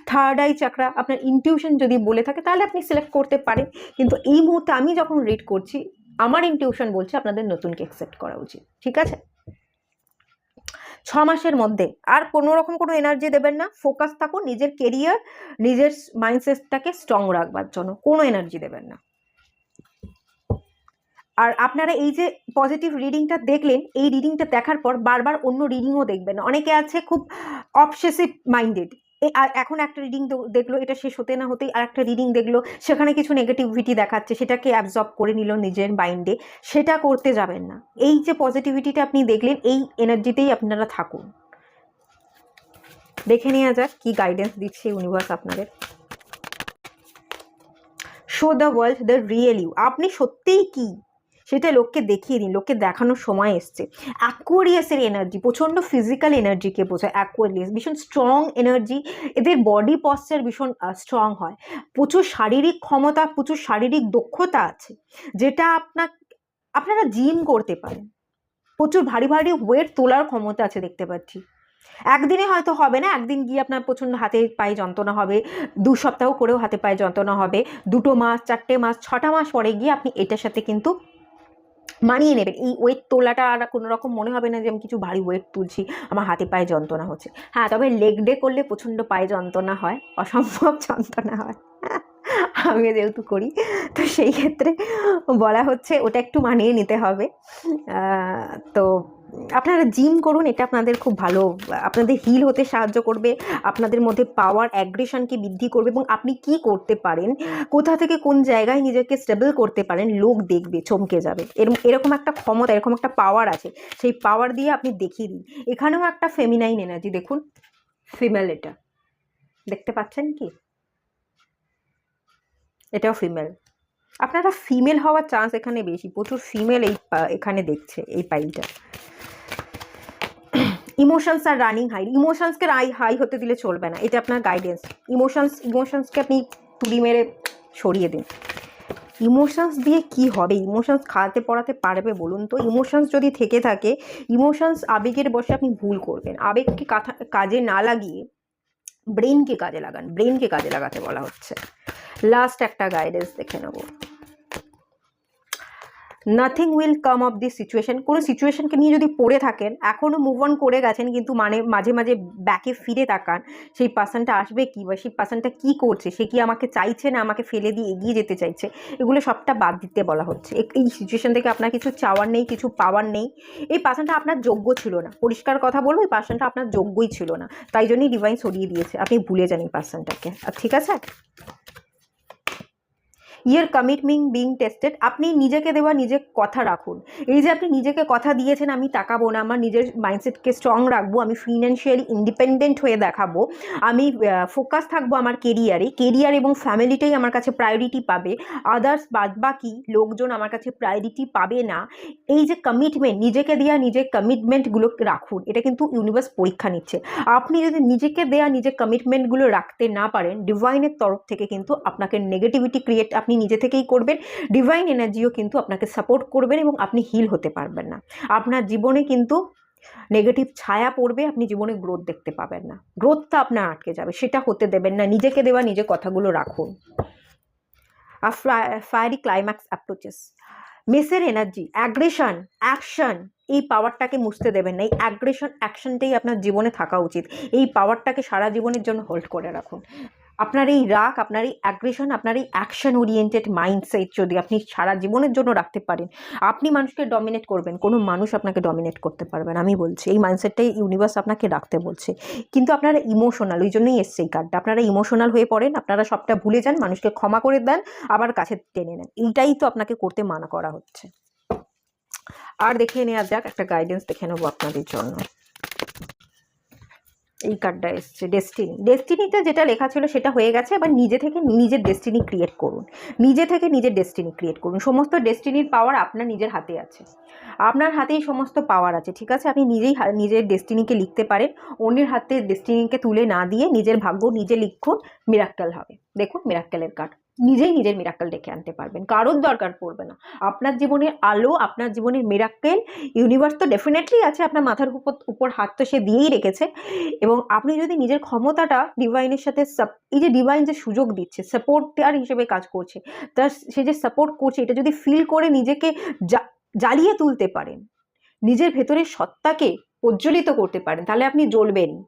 থার্ড আই চাকরা আপনার ইনটিউশন যদি বলে থাকে, তাহলে আপনি সিলেক্ট করতে পারেন। কিন্তু এই মুহূর্তে আমি যখন রিড করছি, আমার ইনটিউশন বলছে আপনাদের নতুনকে অ্যাকসেপ্ট করা উচিত, ঠিক আছে? 6 মাসের মধ্যে আর কোনো রকম কোনো এনার্জি দেবেন না, ফোকাস থাকুন নিজের কেরিয়ার, নিজের মাইন্ডসেটটাকে স্ট্রং রাখবার জন্য, কোনো এনার্জি দেবেন না। আর আপনারা এই যে পজিটিভ রিডিংটা দেখলেন, এই রিডিংটা দেখার পর বারবার অন্য রিডিংও দেখবেন। অনেকে আছে খুব অবসেসিভ মাইন্ডেড, এখন একটা রিডিং দেখলো, এটা শেষ হতে না হতেই আর একটা রিডিং দেখলো, সেখানে কিছু নেগেটিভিটি দেখাচ্ছে, সেটাকে অ্যাবজর্ব করে নিল নিজের মাইন্ডে, সেটা করতে যাবেন না। এই যে পজিটিভিটিটা আপনি দেখলেন, এই এনার্জিতেই আপনারা থাকুন। দেখে নেওয়া যাক কি গাইডেন্স দিচ্ছে ইউনিভার্স আপনাদের। Show the world the real you, আপনি সত্যিই কি সেটা লোককে দেখিয়ে দিন, লোককে দেখানোর সময় এসছে। অ্যাকোয়ারিয়াসের এনার্জি প্রচণ্ড ফিজিক্যাল এনার্জিকে বোঝায়, অ্যাকোয়ারিয়াস ভীষণ স্ট্রং এনার্জি, এদের বডি পশ্চার ভীষণ স্ট্রং হয়, প্রচুর শারীরিক ক্ষমতা, প্রচুর শারীরিক দক্ষতা আছে, যেটা আপনারা জিম করতে পারেন, প্রচুর ভারী ভারী ওয়েট তোলার ক্ষমতা আছে দেখতে পাচ্ছি। একদিনে হয়তো হবে না, একদিন গিয়ে আপনার প্রচণ্ড হাতে পায়ে যন্ত্রণা হবে, 2 সপ্তাহ করেও হাতে পায়ে যন্ত্রণা হবে, 2 মাস 4 মাস 6টা মাস পরে গিয়ে আপনি এটার সাথে কিন্তু মানিয়ে নেবেন। এই ওয়েট তোলাটা আর কোনো রকম মনে হবে না যে আমি কিছু ভারী ওয়েট তুলছি, আমার হাতে পায়ে যন্ত্রণা হচ্ছে। হ্যাঁ, তবে লেগ ডে করলে প্রচণ্ড পায়ে যন্ত্রণা হয়, অসম্ভব যন্ত্রণা হয়। আমিও যেহেতু করি, তো সেই ক্ষেত্রে বলা হচ্ছে ওটা একটু মানিয়ে নিতে হবে। তো আপনারা জিম করুন, এটা আপনাদের খুব ভালো, আপনাদের হিল হতে সাহায্য করবে, আপনাদের মধ্যে পাওয়ার অ্যাগ্রেশনকে বৃদ্ধি করবে, এবং আপনি কি করতে পারেন, কোথা থেকে কোন জায়গায় নিজেকে স্টেবল করতে পারেন, লোক দেখবে, চমকে যাবে। এরকম একটা ক্ষমতা, এরকম একটা পাওয়ার আছে, সেই পাওয়ার দিয়ে আপনি দেখিয়ে দিন। এখানেও একটা ফেমিনাইন এনার্জি, দেখুন ফিমেল, এটা দেখতে পাচ্ছেন কি, এটাও ফিমেল। আপনারা ফিমেল হওয়ার চান্স এখানে বেশি, প্রচুর ফিমেল এখানে দেখছে এই পাইলটা। ইমোশনস আর রানিং হাই, ইমোশনসকে হাই হতে দিলে চলবে না, এটা আপনার গাইডেন্স। ইমোশনসকে আপনি তুড়ি মেরে সরিয়ে দিন। ইমোশনস দিয়ে কি হবে? ইমোশনস খাওয়াতে পড়াতে পারবে বলুন তো? ইমোশনস যদি থেকে থাকে, ইমোশনস আবেগের বশে আপনি ভুল করবেন। আবেগকে কাজে না লাগিয়ে ব্রেনকে কাজে লাগান, ব্রেনকে কাজে লাগাতে বলা হচ্ছে। লাস্ট একটা গাইডেন্স দেখে নেব। Nothing will come of this situation. কোনো সিচুয়েশনকে নিয়ে যদি পড়ে থাকেন, এখনও মুভ অন করে গেছেন, কিন্তু মাঝে মাঝে ব্যাকে ফিরে তাকান, সেই পার্সনটা আসবে কি, বা সেই পার্সনটা কী করছে, সে কি আমাকে চাইছে না আমাকে ফেলে দিয়ে এগিয়ে যেতে চাইছে, এগুলো সবটা বাদ দিতে বলা হচ্ছে। এই সিচুয়েশন থেকে আপনার কিছু চাওয়ার নেই, কিছু পাওয়ার নেই। এই পার্সনটা আপনার যোগ্য ছিল না, পরিষ্কার কথা বলবো, এই পার্সনটা আপনার যোগ্যই ছিল না, তাই জন্যই ডিভাইন সরিয়ে দিয়েছে। আপনি ভুলে যান এই পার্সনটাকে, ঠিক আছে? ইয়ার কমিটমেন্ট বিং টেস্টেড। আপনি নিজেকে দেওয়া নিজে কথা রাখুন। এই যে আপনি নিজেকে কথা দিয়েছেন, আমি তাকাবো না, আমার নিজের মাইন্ডসেটকে স্ট্রং রাখবো, আমি ফিনান্সিয়ালি ইন্ডিপেন্ডেন্ট হয়ে দেখাবো, আমি ফোকাস থাকবো আমার কেরিয়ার এবং ফ্যামিলিটাই আমার কাছে প্রায়োরিটি পাবে, আদার্স বাদবাকি লোকজন আমার কাছে প্রায়োরিটি পাবে না। এই যে কমিটমেন্ট, নিজেকে দেওয়া নিজের কমিটমেন্টগুলো রাখুন, এটা কিন্তু ইউনিভার্স পরীক্ষা নিচ্ছে। আপনি যদি নিজেকে দেওয়া নিজের কমিটমেন্টগুলো রাখতে না পারেন, ডিভাইনের তরফ থেকে কিন্তু আপনাকে নেগেটিভিটি ক্রিয়েট আপনি নিজে থেকেই করবেন, ডিভাইন এনার্জিও কিন্তু আপনাকে সাপোর্ট করবেন, এবং আপনি হিল হতে পারবেন না। আপনার জীবনে কিন্তু নেগেটিভ ছায়া পড়বে, আপনি জীবনে গ্রোথ দেখতে পাবেন না, গ্রোথটা আপনার আটকে যাবে, সেটা হতে দেবেন না। নিজেকে দেওয়া নিজের কথাগুলো রাখুন। ফায়ারি ক্লাইম্যাক্স অ্যাপ্রোচেস, মেসের এনার্জি, অ্যাগ্রেশন, অ্যাকশন, এই পাওয়ারটাকে মুছতে দেবেন না। এই অ্যাগ্রেশন অ্যাকশনটাই আপনার জীবনে থাকা উচিত। এই পাওয়ারটাকে সারা জীবনের জন্য হোল্ড করে রাখুন। আপনার এই রাগ, আপনার এই অ্যাগ্রেশন, আপনার এই অ্যাকশন ওরিয়েন্টেড মাইন্ডসেট যদি আপনি সারা জীবনের জন্য রাখতে পারেন, আপনি মানুষকে ডমিনেট করবেন, কোনো মানুষ আপনাকে ডমিনেট করতে পারবে না। আমি বলছি এই মাইন্ডসেটটাই ইউনিভার্স আপনাকে রাখতে বলছে। কিন্তু আপনারা ইমোশনাল, ওই জন্যই এসছে এই কার্ডটা। আপনারা ইমোশনাল হয়ে পড়েন, আপনারা সবটা ভুলে যান, মানুষকে ক্ষমা করে দেন, আবার কাছে টেনে নেন। এইটাই তো আপনাকে করতে মানা করা হচ্ছে। আর দেখে নেওয়া যাক, একটা গাইডেন্স দেখে নেবো আপনাদের জন্য। এই কার্ডটা এসছে ডেস্টিনি। ডেস্টিনিতে যেটা লেখা ছিল সেটা হয়ে গেছে, এবার নিজে থেকে নিজের ডেস্টিনি ক্রিয়েট করুন। নিজে থেকে নিজের ডেস্টিনি ক্রিয়েট করুন। সমস্ত ডেস্টিনির পাওয়ার আপনার নিজের হাতে আছে, আপনার হাতেই সমস্ত পাওয়ার আছে, ঠিক আছে? আপনি নিজেই নিজের ডেস্টিনিকে লিখতে পারেন। অন্যের হাতে ডেস্টিনিকে তুলে না দিয়ে নিজের ভাগ্য নিজে লিখুন, মিরাক্কেল হবে। দেখুন মিরাক্কেলের কার্ড, নিজেই নিজের মিরাক্কেল ডেকে আনতে পারবেন, কারোর দরকার পড়বে না। আপনার জীবনের আলো, আপনার জীবনের মিরাক্কেল ইউনিভার্স তো ডেফিনেটলি আছে, আপনার মাথার উপর হাত তো সে দিয়েই রেখেছে। এবং আপনি যদি নিজের ক্ষমতাটা ডিভাইনের সাথে, এই যে ডিভাইন যে সুযোগ দিচ্ছে, সাপোর্টার হিসেবে কাজ করছে, তার সে যে সাপোর্ট করছে, এটা যদি ফিল করে নিজেকে জ্বালিয়ে তুলতে পারেন, নিজের ভেতরের সত্তাকে প্রজ্বলিত করতে পারেন, তাহলে আপনি জ্বলবেনই।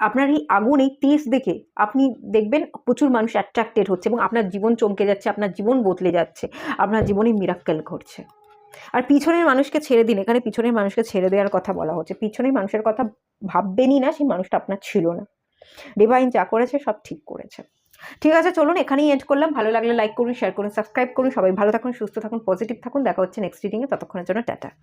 আপনার এই আগুন, এই তেজ দেখে আপনি দেখবেন প্রচুর মানুষ অ্যাট্রাক্টেড হচ্ছে, এবং আপনার জীবন চমকে যাচ্ছে, আপনার জীবন বদলে যাচ্ছে, আপনার জীবনে মিরাক্কেল ঘটছে। আর পিছনের মানুষকে ছেড়ে দিন, এখানে পিছনের মানুষকে ছেড়ে দেওয়ার কথা বলা হচ্ছে। পিছনের মানুষের কথা ভাববেনই না, সেই মানুষটা আপনার ছিল না। ডিভাইন যা করেছে সব ঠিক করেছে। ঠিক আছে, চলুন এখানেই এন্ড করলাম। ভালো লাগলে লাইক করুন, শেয়ার করুন, সাবস্ক্রাইব করুন। সবাই ভালো থাকুন, সুস্থ থাকুন, পজিটিভ থাকুন। দেখা হচ্ছে নেক্সট রিডিংয়ে, ততক্ষণের জন্য টাটা।